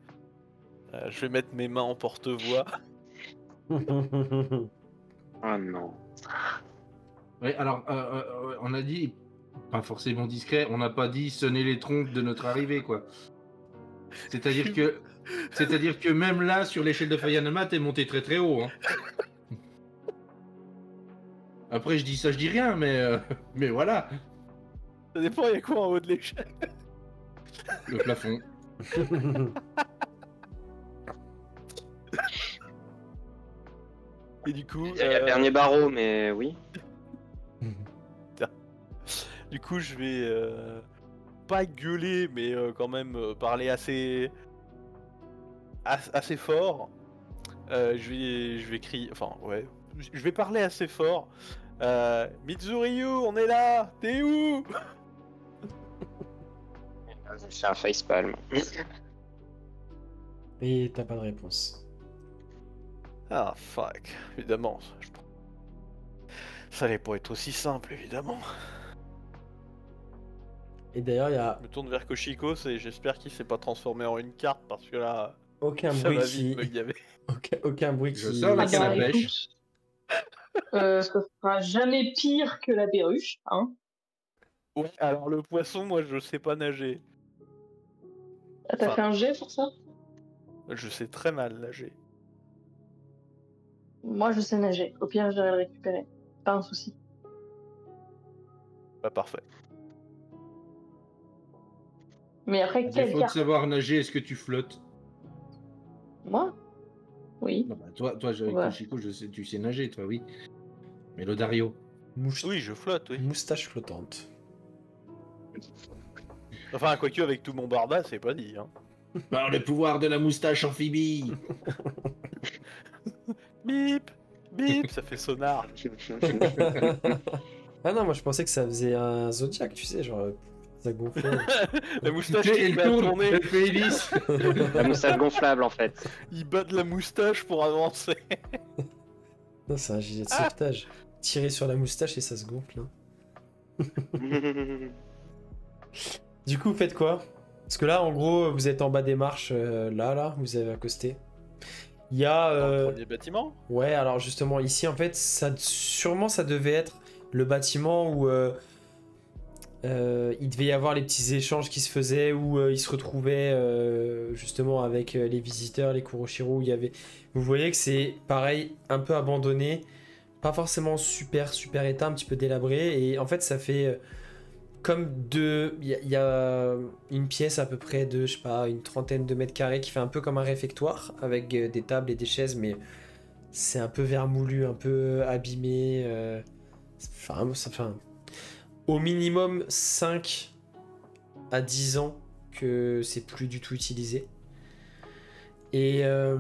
je vais mettre mes mains en porte-voix. Ah non. Oui, alors, on a dit, pas forcément discret, on n'a pas dit sonner les trompes de notre arrivée, quoi. C'est-à-dire que même là, sur l'échelle de Fayanama, t'es monté très très haut. Hein. Après, je dis ça, je dis rien, mais voilà, Ça dépend, il y a quoi en haut de l'échelle? le plafond. Et du coup, Il y a le dernier barreau, mais oui. du coup, je vais pas gueuler, mais quand même parler assez fort. Je vais crier, enfin ouais, je vais parler assez fort. Mitsuru, on est là, t'es où? C'est un facepalm. Et t'as pas de réponse. Ah fuck, évidemment. Ça allait pas être aussi simple, évidemment. Et d'ailleurs, il y a Je me tourne vers Koshikos et j'espère qu'il s'est pas transformé en une carte parce que là, aucun ça bruit va qui... vite me gaver. aucun bruit Je qui... sors la Ah canne à bah, pêche. écoute, ce sera jamais pire que la perruche, hein. Ouais, alors le poisson, moi je sais pas nager. Ah, t'as Enfin. fait un jet pour ça? Je sais très mal nager. Moi, je sais nager. Au pire, j'irai le récupérer. Pas un souci. Pas parfait. Mais après, À quelle défaut de carte? savoir nager, est-ce que tu flottes? Moi? Oui. Non, bah, toi, Ouais. Koshiko, je sais, tu sais nager, toi, oui. Mais l'Odario. Oui, je flotte, oui. Moustache flottante. Enfin, quoique avec tout mon barda, c'est pas dit. Hein. Par le pouvoir de la moustache amphibie. Bip Bip Ça fait sonar. Ah non, moi je pensais que ça faisait un zodiaque, tu sais, genre ça gonflait. La moustache qui Elle se met à tourne, tourner. elle fait hélice. La moustache gonflable en fait. Il bat de la moustache pour avancer. Non, c'est un gilet de sauvetage. Tirer sur la moustache et ça se gonfle. Hein. Du coup, faites quoi? Parce que là, en gros, vous êtes en bas des marches, là, vous avez accosté. Il y a... Dans le premier bâtiment. Ouais, alors justement, ici, en fait, sûrement, ça devait être le bâtiment où il devait y avoir les petits échanges qui se faisaient, où ils se retrouvaient justement avec les visiteurs, les Kuroshiro. Où il y avait... Vous voyez que c'est pareil, un peu abandonné, pas forcément super état, un petit peu délabré. Et en fait, ça fait comme deux. Il y a une pièce à peu près de, je sais pas, une trentaine de mètres carrés qui fait un peu comme un réfectoire avec des tables et des chaises, mais c'est un peu vermoulu, un peu abîmé. Enfin, au minimum 5 à 10 ans que c'est plus du tout utilisé. Et en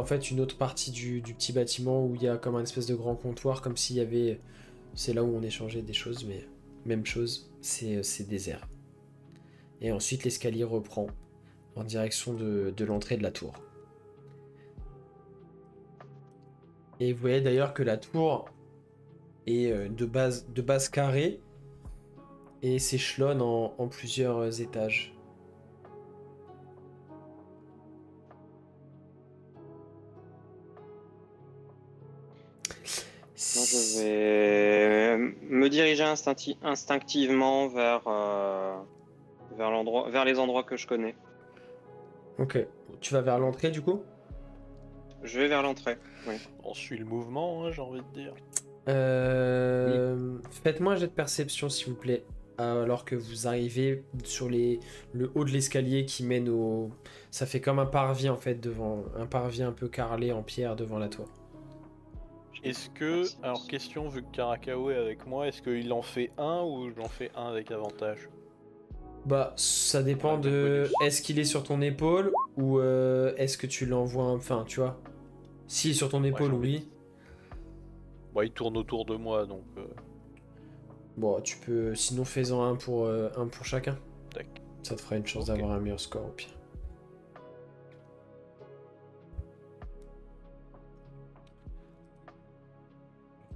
fait une autre partie du petit bâtiment où il y a comme un espèce de grand comptoir, comme s'il y avait... C'est là où on échangeait des choses, mais même chose, c'est désert. Et ensuite l'escalier reprend en direction de l'entrée de la tour. Et vous voyez d'ailleurs que la tour est de base carrée et s'échelonne en plusieurs étages. Moi, je vais me diriger instinctivement vers les endroits que je connais. Ok. Tu vas vers l'entrée du coup? Je vais vers l'entrée. Oui. On suit le mouvement, hein, j'ai envie de dire. Faites-moi un jet de perception s'il vous plaît. Alors que vous arrivez sur le haut de l'escalier qui mène au... Ça fait comme un parvis en fait devant... Un parvis un peu carrelé en pierre devant la tour. Est-ce que... Alors question, vu que Caracao est avec moi, est-ce qu'il en fait un ou j'en fais un avec avantage? Bah, ça dépend Ouais, de... bonus. Est-ce qu'il est sur ton épaule ou est-ce que tu l'envoies... Enfin, tu vois. S'il est sur ton épaule, j'ai envie oui. Bah, il tourne autour de moi, donc... Bon, tu peux... Sinon, fais-en un pour chacun. Tac. Ça te fera une chance Ok. d'avoir un meilleur score au pire.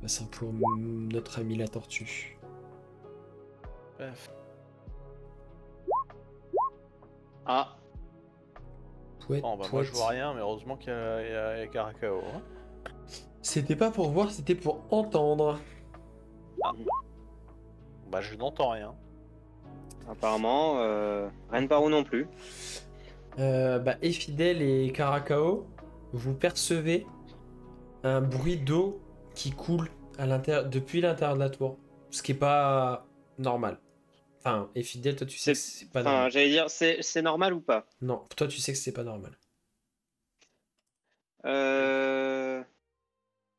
Bah, c'est pour notre ami la tortue. Bref. Ah, Pouette, Oh, bah, moi pouette. je vois rien, mais heureusement qu'il y a Caracao. Hein. C'était pas pour voir, c'était pour entendre. Bah, je n'entends rien. apparemment, rien par où non plus. Bah, Effidel et Caracao, vous percevez un bruit d'eau qui coule depuis l'intérieur de la tour. Ce qui est pas normal. Enfin, Effidel, toi tu sais que c'est pas Enfin, normal. j'allais dire, c'est normal ou pas? Non, toi tu sais que c'est pas normal.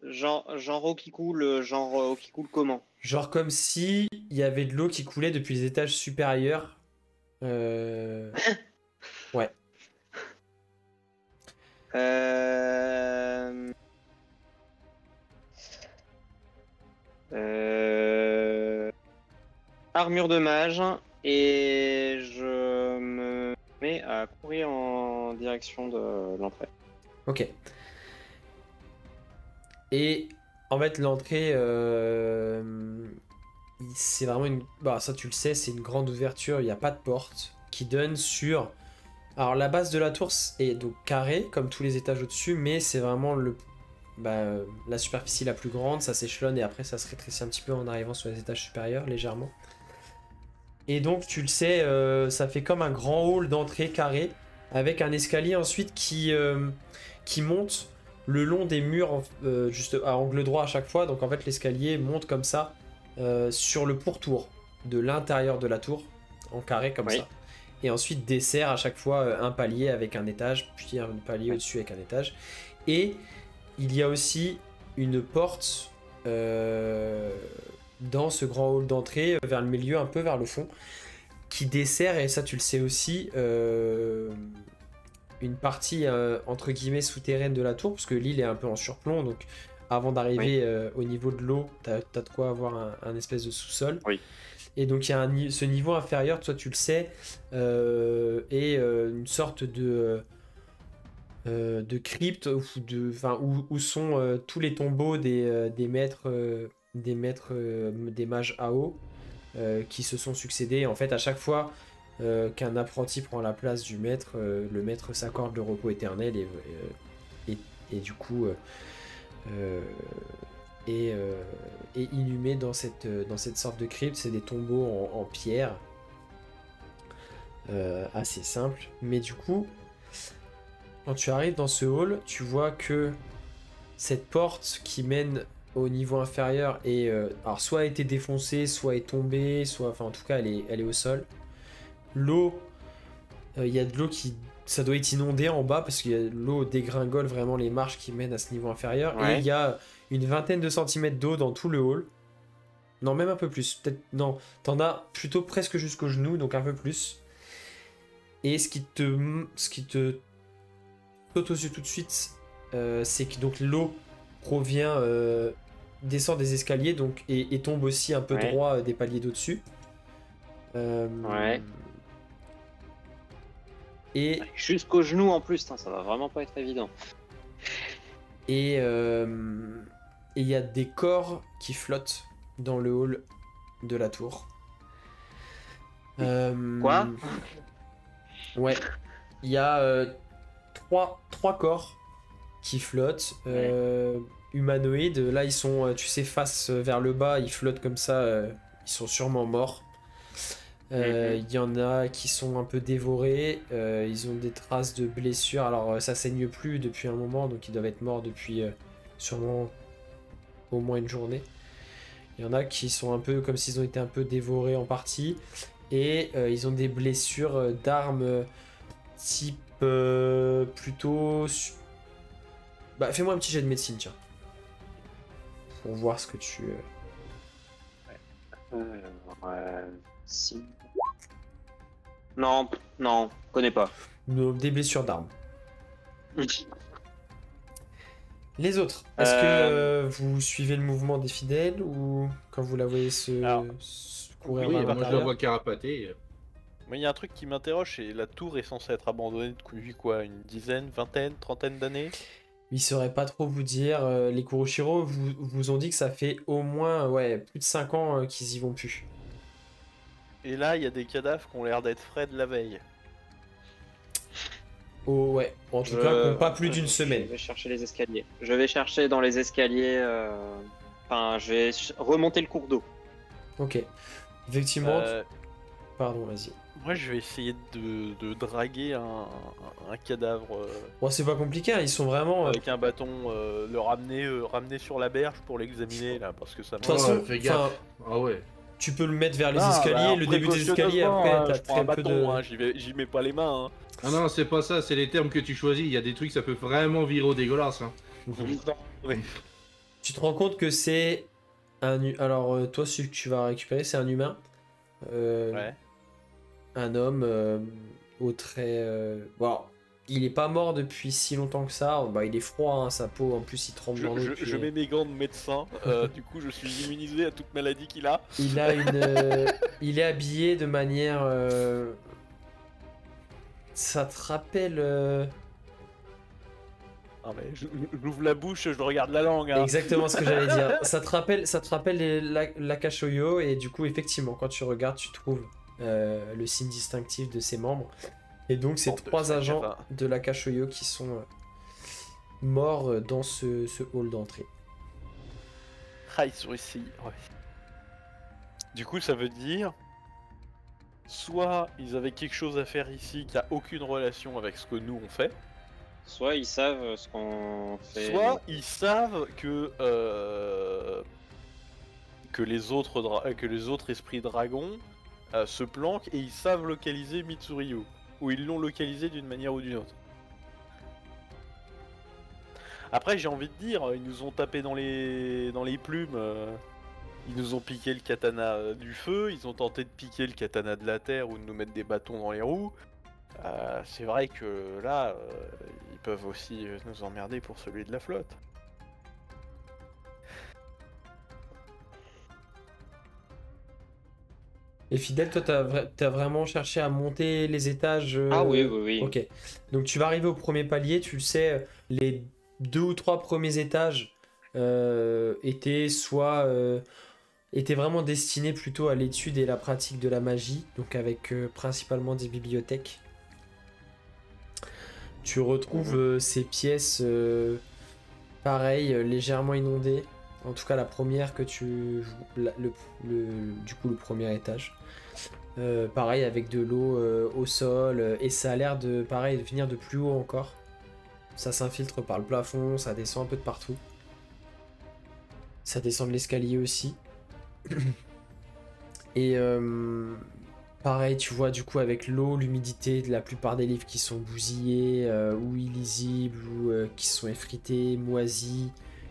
Genre eau qui coule, eau qui coule comment? Genre comme si il y avait de l'eau qui coulait depuis les étages supérieurs. Ouais. Armure de mage et je me mets à courir en direction de l'entrée. Ok. Et en fait, l'entrée, c'est vraiment une. Bah, ça, tu le sais, c'est une grande ouverture. Il n'y a pas de porte qui donne sur. Alors, la base de la tour est donc carrée, comme tous les étages au-dessus, mais c'est vraiment la superficie la plus grande. Ça s'échelonne et après, ça se rétrécit un petit peu en arrivant sur les étages supérieurs, légèrement. Et donc, tu le sais, ça fait comme un grand hall d'entrée carré, avec un escalier ensuite qui monte le long des murs, juste à angle droit à chaque fois. Donc en fait, l'escalier monte comme ça sur le pourtour de l'intérieur de la tour, en carré comme Oui. ça. Et ensuite dessert à chaque fois un palier avec un étage, puis un palier au-dessus avec un étage. Et il y a aussi une porte dans ce grand hall d'entrée, vers le milieu, un peu vers le fond, qui dessert, et ça tu le sais aussi, une partie entre guillemets souterraine de la tour, parce que l'île est un peu en surplomb, donc avant d'arriver au niveau de l'eau, t'as de quoi avoir un espèce de sous-sol. Oui. Et donc il y a ce niveau inférieur, toi tu le sais, et une sorte de crypte où sont tous les tombeaux des maîtres des mages AO qui se sont succédés. En fait, à chaque fois qu'un apprenti prend la place du maître, le maître s'accorde le repos éternel et du coup est inhumé dans cette sorte de crypte. C'est des tombeaux en pierre assez simples, mais du coup quand tu arrives dans ce hall, tu vois que cette porte qui mène au niveau inférieur et alors soit a été défoncée, soit est tombée, soit enfin en tout cas elle est au sol. L'eau, il y a de l'eau qui ça doit être inondé en bas parce que l'eau dégringole vraiment les marches qui mènent à ce niveau inférieur et Ouais. il y a une vingtaine de centimètres d'eau dans tout le hall. Non, même un peu plus. Peut-être non, t'en as plutôt presque jusqu'au genou, donc un peu plus. Et ce qui te saute aux yeux tout de suite, c'est que donc l'eau provient descend des escaliers donc et tombe aussi un peu Ouais. droit des paliers d'au-dessus. Ouais. Et Jusqu'au genou en plus, ça va vraiment pas être évident. et il y a des corps qui flottent dans le hall de la tour. Quoi? Ouais. Il y a trois corps qui flottent, humanoïdes. Là, ils sont, tu sais, face vers le bas, ils flottent comme ça. Ils sont sûrement morts. Il y en a qui sont un peu dévorés. Ils ont des traces de blessures. Alors, ça saigne plus depuis un moment, donc ils doivent être morts depuis sûrement au moins une journée. Il y en a qui sont un peu comme s'ils ont été un peu dévorés en partie. Et ils ont des blessures d'armes type plutôt... Bah, fais-moi un petit jet de médecine, tiens. Pour voir ce que tu... Si. Non, connais pas. Des blessures d'armes. Les autres, est-ce que vous suivez le mouvement des fidèles ou quand vous la voyez se courir oui, vers Moi, je la l'intérieur? vois carapater. Moi, il y a un truc qui m'interroge, c'est la tour est censée être abandonnée depuis quoi, une dizaine, vingtaine, trentaine d'années? Ils sauraient pas trop vous dire. Les Kuroshiro vous ont dit que ça fait au moins plus de 5 ans qu'ils y vont plus. Et là, il y a des cadavres qui ont l'air d'être frais de la veille. Oh ouais, en tout cas, qui ont pas plus d'une semaine. Je vais chercher les escaliers. Je vais chercher dans les escaliers. Enfin, je vais remonter le cours d'eau. Ok. Effectivement, Euh, pardon, vas-y. Moi, je vais essayer de draguer un cadavre Bon, c'est pas compliqué, hein, ils sont vraiment. avec un bâton, le ramener sur la berge pour l'examiner là, parce que ça De toute m'a. façon, fais gaffe. enfin, Ah ouais. tu peux le mettre vers les Ah, escaliers, bah, le début des escaliers, après précautionneusement, t'as je prends très un peu bâton, de. hein, j'y mets pas les mains. Ah non, c'est pas ça, c'est les termes que tu choisis. Il y a des trucs, ça peut vraiment virer au dégueulasse. Hein. Hein. Tu te rends compte que c'est alors toi celui que tu vas récupérer c'est un humain. Ouais. Un homme au trait. Bon, il est pas mort depuis si longtemps que ça. Bah, il est froid, hein, sa peau en plus il tremble dans l'eau. Je mets mes gants de médecin, du coup je suis immunisé à toute maladie qu'il a. Il a il est habillé de manière. Ça te rappelle. Ah, mais j'ouvre la bouche, je regarde la langue. Hein. Exactement ce que j'allais dire. Ça te rappelle l'Akashoyo et du coup effectivement quand tu regardes tu trouves le signe distinctif de ses membres. Et donc c'est Bande de 3 sacs à agents pain. de l'Akashoyo qui sont morts dans ce hall d'entrée. Ah, ils sont ici. Ouais. Du coup, ça veut dire. Soit ils avaient quelque chose à faire ici qui a aucune relation avec ce que nous on fait. Soit ils savent ce qu'on fait. Soit ils savent que les autres esprits dragons se planquent et ils savent localiser Mitsuryu. Ou ils l'ont localisé d'une manière ou d'une autre. Après j'ai envie de dire, ils nous ont tapé dans les plumes. Ils nous ont piqué le katana du feu, ils ont tenté de piquer le katana de la terre ou de nous mettre des bâtons dans les roues. C'est vrai que là, ils peuvent aussi nous emmerder pour celui de la flotte. Et Fidèle, toi t'as vraiment cherché à monter les étages. Ah oui. Ok. Donc tu vas arriver au premier palier, tu le sais, les 2 ou 3 premiers étages étaient vraiment destinés plutôt à l'étude et la pratique de la magie, donc avec principalement des bibliothèques. Tu retrouves ces pièces pareilles, légèrement inondées. En tout cas la première que tu du coup le premier étage. Pareil avec de l'eau au sol et ça a l'air de pareil de venir de plus haut encore. Ça s'infiltre par le plafond, ça descend un peu de partout. Ça descend de l'escalier aussi. Et pareil, tu vois, du coup, avec l'eau, l'humidité de la plupart des livres qui sont bousillés, ou illisibles, ou qui sont effrités, moisis.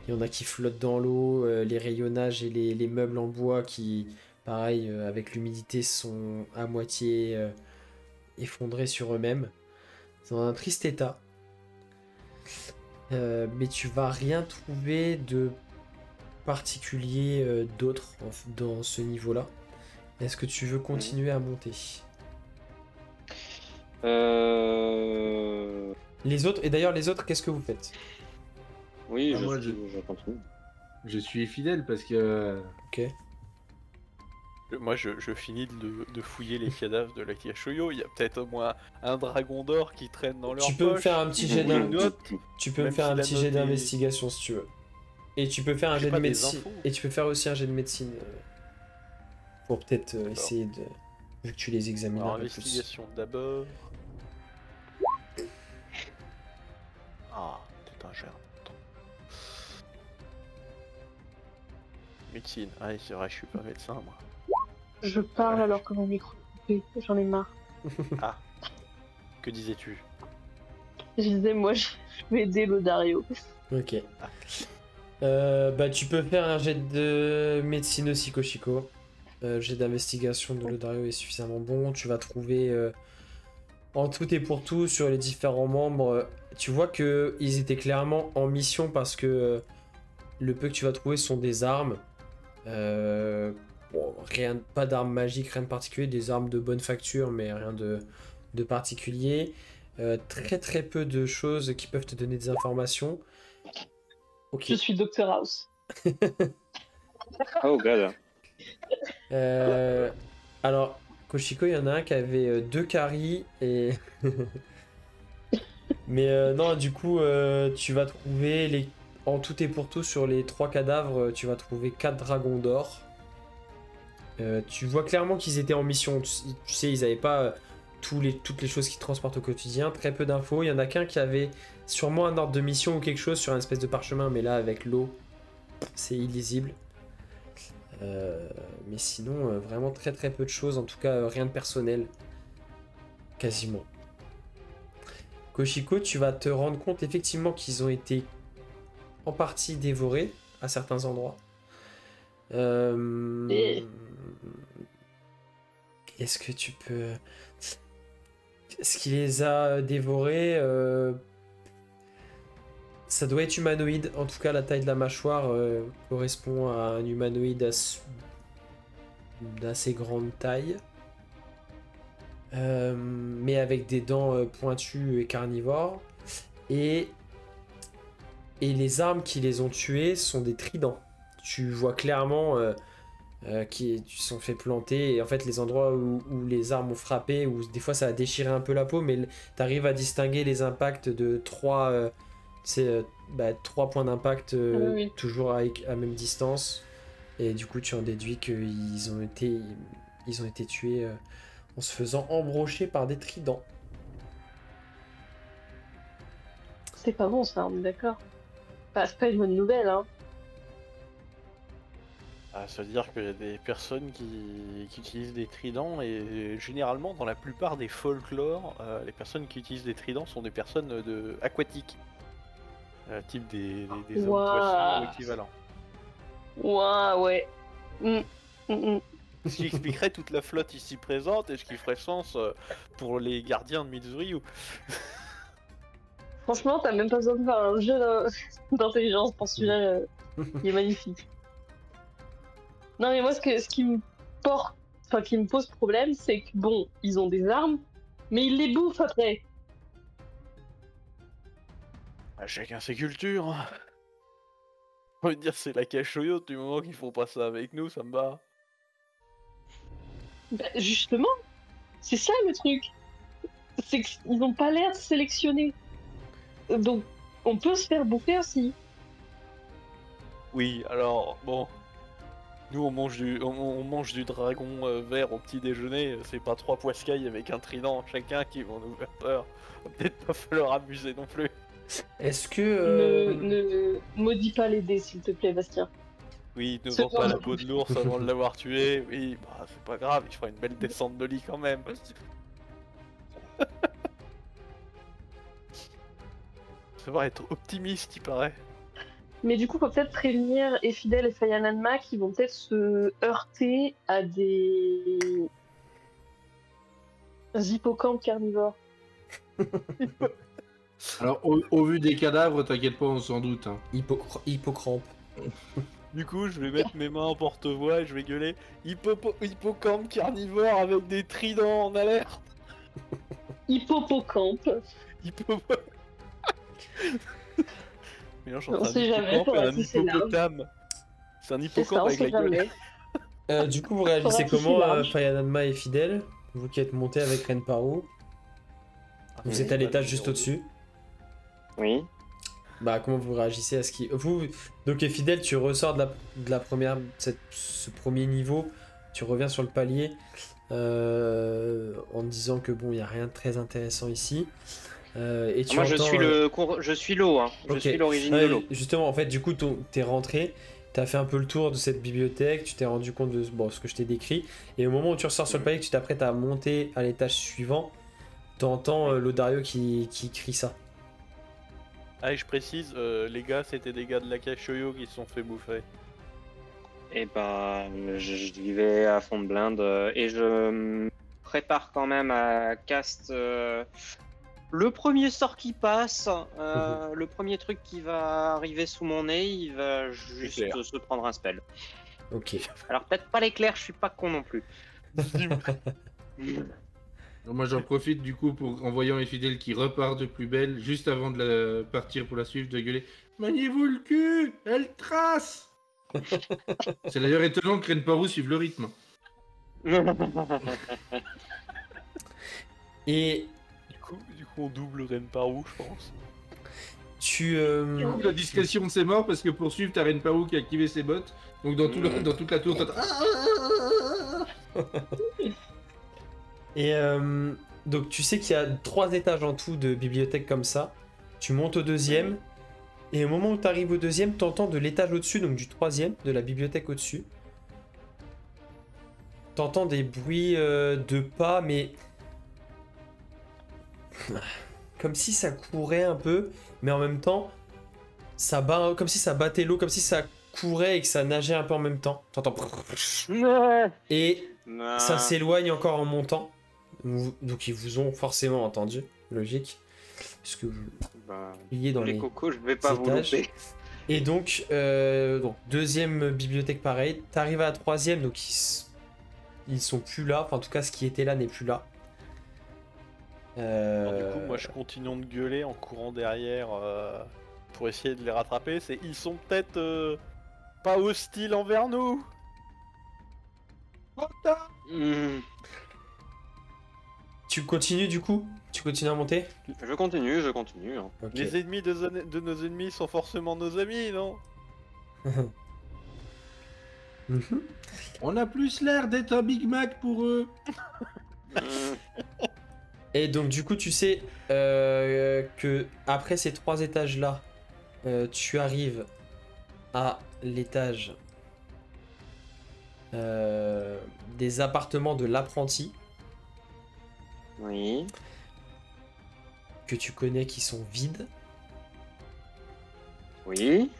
Il y en a qui flottent dans l'eau, les rayonnages et les meubles en bois qui, pareil, avec l'humidité, sont à moitié effondrés sur eux-mêmes. C'est dans un triste état. Mais tu vas rien trouver de particulier d'autre dans ce niveau-là. Est-ce que tu veux continuer à monter? Les autres, et d'ailleurs les autres, qu'est-ce que vous faites? Oui, moi, je continue. Je suis fidèle parce que... Ok. Moi, je finis de fouiller les cadavres de la Kashoyo. Il y a peut-être au moins un dragon d'or qui traîne dans leur Tu peux me poche. faire un petit jet Ou une note. Tu peux me Même faire si un la petit note jet est- d'investigation si tu veux. Et tu peux faire un J'ai jet de pas des médecine. infos. Et tu peux faire aussi un jet de médecine. Pour peut-être essayer de. Vu que tu les examines Alors, un peu plus. investigation d'abord. Ah, putain, j'ai un temps. Médecine. Ah, oui, c'est vrai, je suis pas médecin, moi. Je parle alors que mon micro est coupé, j'en ai marre. Ah. Que disais-tu? Je disais, moi, je vais aider Lodario. Ok. Bah tu peux faire un jet de médecine aussi, Koshiko. Jet d'investigation de Lodario est suffisamment bon. Tu vas trouver en tout et pour tout sur les différents membres. Tu vois que ils étaient clairement en mission parce que le peu que tu vas trouver sont des armes. Bon, rien, pas d'armes magiques, rien de particulier, des armes de bonne facture, mais rien de particulier. Très très peu de choses qui peuvent te donner des informations. Ok. Je suis Dr House. Oh god. Alors, Koshiko, il y en a un qui avait 2 caries et. Mais non, du coup, tu vas trouver en tout et pour tout sur les 3 cadavres, tu vas trouver 4 dragons d'or. Tu vois clairement qu'ils étaient en mission. Tu sais, ils n'avaient pas toutes les choses qu'ils transportent au quotidien. Très peu d'infos. Il y en a qu'un qui avait sûrement un ordre de mission ou quelque chose sur un espèce de parchemin, mais là, avec l'eau, c'est illisible. Mais sinon, vraiment très très peu de choses. En tout cas, rien de personnel. Quasiment. Koshiko, tu vas te rendre compte effectivement qu'ils ont été en partie dévorés à certains endroits. Est-ce que tu peux... Ce qui les a dévorés, ça doit être humanoïde. En tout cas, la taille de la mâchoire correspond à un humanoïde d'assez grande taille. Mais avec des dents pointues et carnivores. Et les armes qui les ont tués sont des tridents. Tu vois clairement qui sont fait planter. Et en fait, les endroits où les armes ont frappé, où des fois ça a déchiré un peu la peau, mais tu arrives à distinguer les impacts de 3 points d'impact Oui. toujours à même distance. Et du coup, tu en déduis qu'ils ont été tués en se faisant embrocher par des tridents. C'est pas bon ça, on est d'accord. Bah, c'est pas une bonne nouvelle, hein. Ah, ça veut dire qu'il y a des personnes qui utilisent des tridents et généralement dans la plupart des folklores, les personnes qui utilisent des tridents sont des personnes aquatiques. Type des hommes poissons ou équivalents. Ouah, ouais. Ce qui expliquerait toute la flotte ici présente et ce qui ferait sens pour les gardiens de Mitsuru. Franchement, t'as même pas besoin de faire un jeu d'intelligence pour celui-là. Il est magnifique. Non, mais moi, ce qui me qui me pose problème, c'est que bon, ils ont des armes, mais ils les bouffent après. Chacun ses cultures. Hein. On va dire c'est la Kashoyo du moment qu'ils font pas ça avec nous, ça me va. Bah, justement, c'est ça le truc. C'est qu'ils n'ont pas l'air de sélectionner. Donc, on peut se faire bouffer aussi. Oui, alors bon. Nous on mange du dragon vert au petit déjeuner, c'est pas 3 poiscailles avec un trident chacun qui vont nous faire peur. Va peut-être pas falloir abuser non plus. Est-ce que... Ne maudis pas les dés, s'il te plaît, Bastien. Oui, ne Ce vends pas genre la de peau de l'ours avant de l'avoir tué. Oui, bah c'est pas grave, il fera une belle descente de lit quand même. Ça va être optimiste, il paraît. Mais du coup, faut peut-être prévenir Fidel et Fayananma qui vont peut-être se heurter à des hippocampes carnivores. Alors, au vu des cadavres, t'inquiète pas, on s'en doute. Hein. Hippocrampe. Du coup, je vais mettre mes mains en porte-voix et je vais gueuler hippocampe carnivore avec des tridents en alerte. Hippopocampe. Hippocampe. Mélange On entre un sait jamais, hippocampe et faudra un tisser large. hippopotame. C'est un C'est hippocampe ça, on avec sait la gueule. jamais. Du coup, vous réagissez Faudra tisser comment, large. Fayananma et Fidel? Vous qui êtes montés avec Renparu. Vous êtes à l'étage juste au-dessus. Oui. Bah, comment vous réagissez à ce qui. Donc, Fidel, tu ressors de la première. Ce premier niveau. Tu reviens sur le palier. En disant que bon, il n'y a rien de très intéressant ici. Et tu Moi, entends, je suis l'eau. Hein. Je Ok. suis l'origine de l'eau. Justement, en fait, du coup, t'es rentré. T'as fait un peu le tour de cette bibliothèque. Tu t'es rendu compte de ce que je t'ai décrit. Et au moment où tu ressors sur le palier, que tu t'apprêtes à monter à l'étage suivant, t'entends Lodario qui crie ça. Ah, et je précise, les gars, c'était des gars de la Cachoyo qui se sont fait bouffer. Et ben, j'y vais à fond de blinde et je me prépare quand même à cast le premier sort qui passe, le premier truc qui va arriver sous mon nez, il va juste Éclair. se prendre un spell. Ok. Alors peut-être pas l'éclair, je suis pas con non plus. Alors, moi, j'en profite du coup pour, en voyant les fidèles qui repartent de plus belle, juste avant de partir pour la suivre, de gueuler Maniez-vous le cul, elle trace. C'est d'ailleurs étonnant que Renparu suive le rythme. Et Du coup, on double Renparu, je pense. tu. La discrétion de ses morts parce que pour suivre, t'as Renparu qui a activé ses bottes. Donc dans toute la tour, t'entends. Et donc tu sais qu'il y a 3 étages en tout de bibliothèque comme ça. Tu montes au deuxième. Et au moment où tu arrives au deuxième, t'entends de l'étage au-dessus, donc du 3e, de la bibliothèque au-dessus. T'entends des bruits de pas, mais... comme si ça courait un peu, mais en même temps, ça bat, comme si ça battait l'eau, comme si ça courait et que ça nageait un peu en même temps. T'entends... Et ça s'éloigne encore en montant. Donc ils vous ont forcément entendu, logique. Parce que vous pliez dans les les cocos, je vais pas vous étages. louper. Et donc, deuxième bibliothèque pareil. T'arrives à la 3e, donc ils sont plus là. Enfin, en tout cas, ce qui était là n'est plus là. Alors, du coup, moi, je continue de gueuler en courant derrière pour essayer de les rattraper. Ils sont peut-être pas hostiles envers nous. Tu continues du coup? Tu continues à monter? Je continue. Hein. Ok. Les ennemis de nos ennemis sont forcément nos amis, non? Mhm. On a plus l'air d'être un Big Mac pour eux. Et donc du coup tu sais que après ces 3 étages là, tu arrives à l'étage des appartements de l'apprenti Oui. que tu connais qui sont vides. Oui.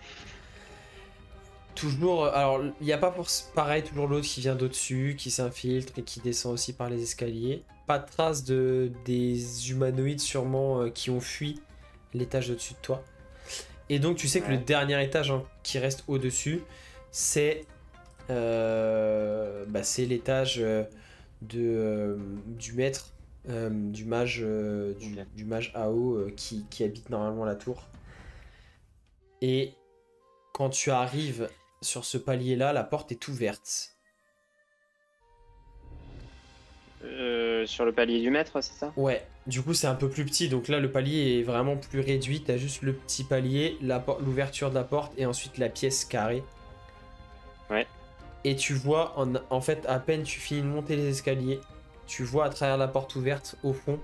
Toujours, alors il n'y a pas pareil toujours l'autre qui vient d'au-dessus, qui s'infiltre et qui descend aussi par les escaliers. Pas de traces des humanoïdes sûrement qui ont fui l'étage au-dessus de toi. Et donc tu sais que le dernier étage qui reste au-dessus, c'est l'étage du maître, du mage AO qui habite normalement la tour. Et quand tu arrives sur ce palier-là, la porte est ouverte. Sur le palier du maître, c'est ça? Ouais, du coup c'est un peu plus petit, donc là le palier est vraiment plus réduit, t'as juste le petit palier, l'ouverture de la porte et ensuite la pièce carrée. Ouais. Et tu vois, en fait, à peine tu finis de monter les escaliers, tu vois à travers la porte ouverte, au fond,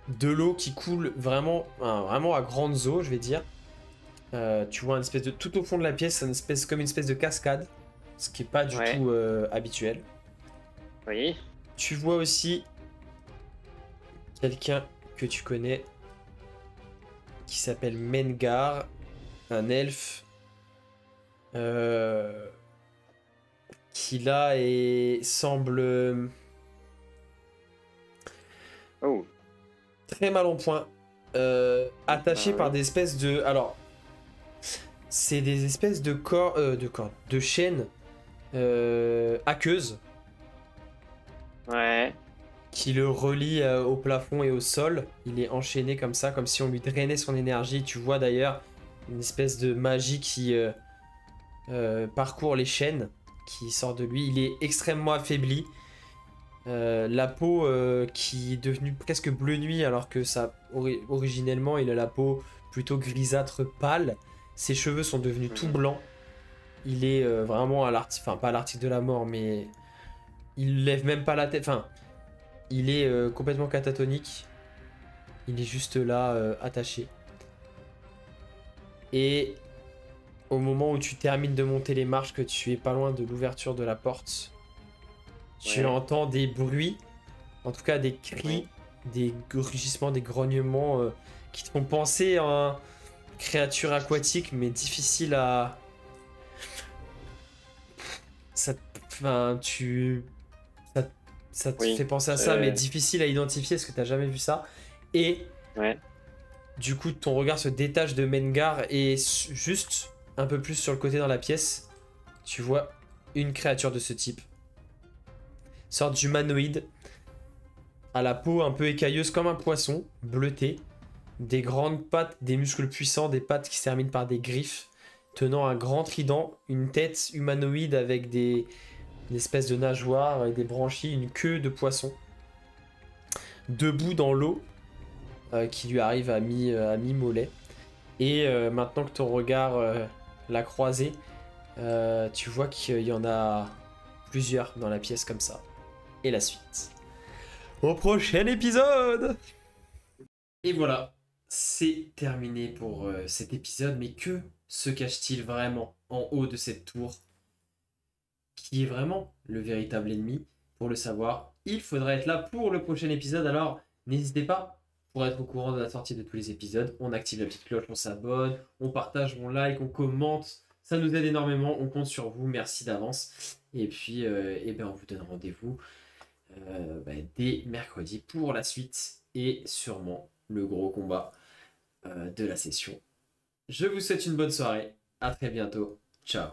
de l'eau qui coule vraiment à grandes eaux, je vais dire. Tu vois une espèce de tout au fond de la pièce, comme une espèce de cascade, ce qui est pas du Ouais. tout habituel. Oui. Tu vois aussi quelqu'un que tu connais qui s'appelle Mengar, un elfe qui là semble Oh. très mal en point, attaché Ah par oui. des espèces de... Alors, c'est des espèces de de chaînes aqueuses Ouais. qui le relient au plafond et au sol. Il est enchaîné comme ça, comme si on lui drainait son énergie. Tu vois d'ailleurs une espèce de magie qui parcourt les chaînes, qui sort de lui. Il est extrêmement affaibli. La peau qui est devenue presque bleu nuit alors que originellement il a la peau plutôt grisâtre pâle. Ses cheveux sont devenus tout blancs. Il est vraiment à l'article, enfin pas à l'article de la mort, mais il lève même pas la tête. Enfin, il est complètement catatonique. Il est juste là attaché. Et au moment où tu termines de monter les marches, que tu es pas loin de l'ouverture de la porte, tu Ouais. entends des bruits, en tout cas des cris, des rugissements, des grognements qui te font penser à une créature aquatique, mais difficile à... Ça, enfin, ça, ça te Oui, fait penser à ça, mais difficile à identifier parce que t'as jamais vu ça. Et Ouais. du coup, ton regard se détache de Mengar et juste un peu plus sur le côté dans la pièce, tu vois une créature de ce type. Sorte d'humanoïde, à la peau un peu écailleuse comme un poisson, bleuté, des grandes pattes, des muscles puissants, des pattes qui se terminent par des griffes, tenant un grand trident, une tête humanoïde avec une espèce de nageoire et des branchies, une queue de poisson, debout dans l'eau, qui lui arrive à mi-mollet. Et maintenant que ton regard l'a croisé, tu vois qu'il y en a plusieurs dans la pièce comme ça. Et la suite au prochain épisode. Et voilà, c'est terminé pour cet épisode. Mais que se cache-t-il vraiment en haut de cette tour? Qui est vraiment le véritable ennemi? Pour le savoir, il faudra être là pour le prochain épisode. Alors n'hésitez pas, pour être au courant de la sortie de tous les épisodes, on active la petite cloche, on s'abonne, on partage, on like, on commente. Ça nous aide énormément, on compte sur vous, merci d'avance. Et puis, on vous donne rendez-vous dès mercredi pour la suite et sûrement le gros combat de la session. Je vous souhaite une bonne soirée, à très bientôt, ciao.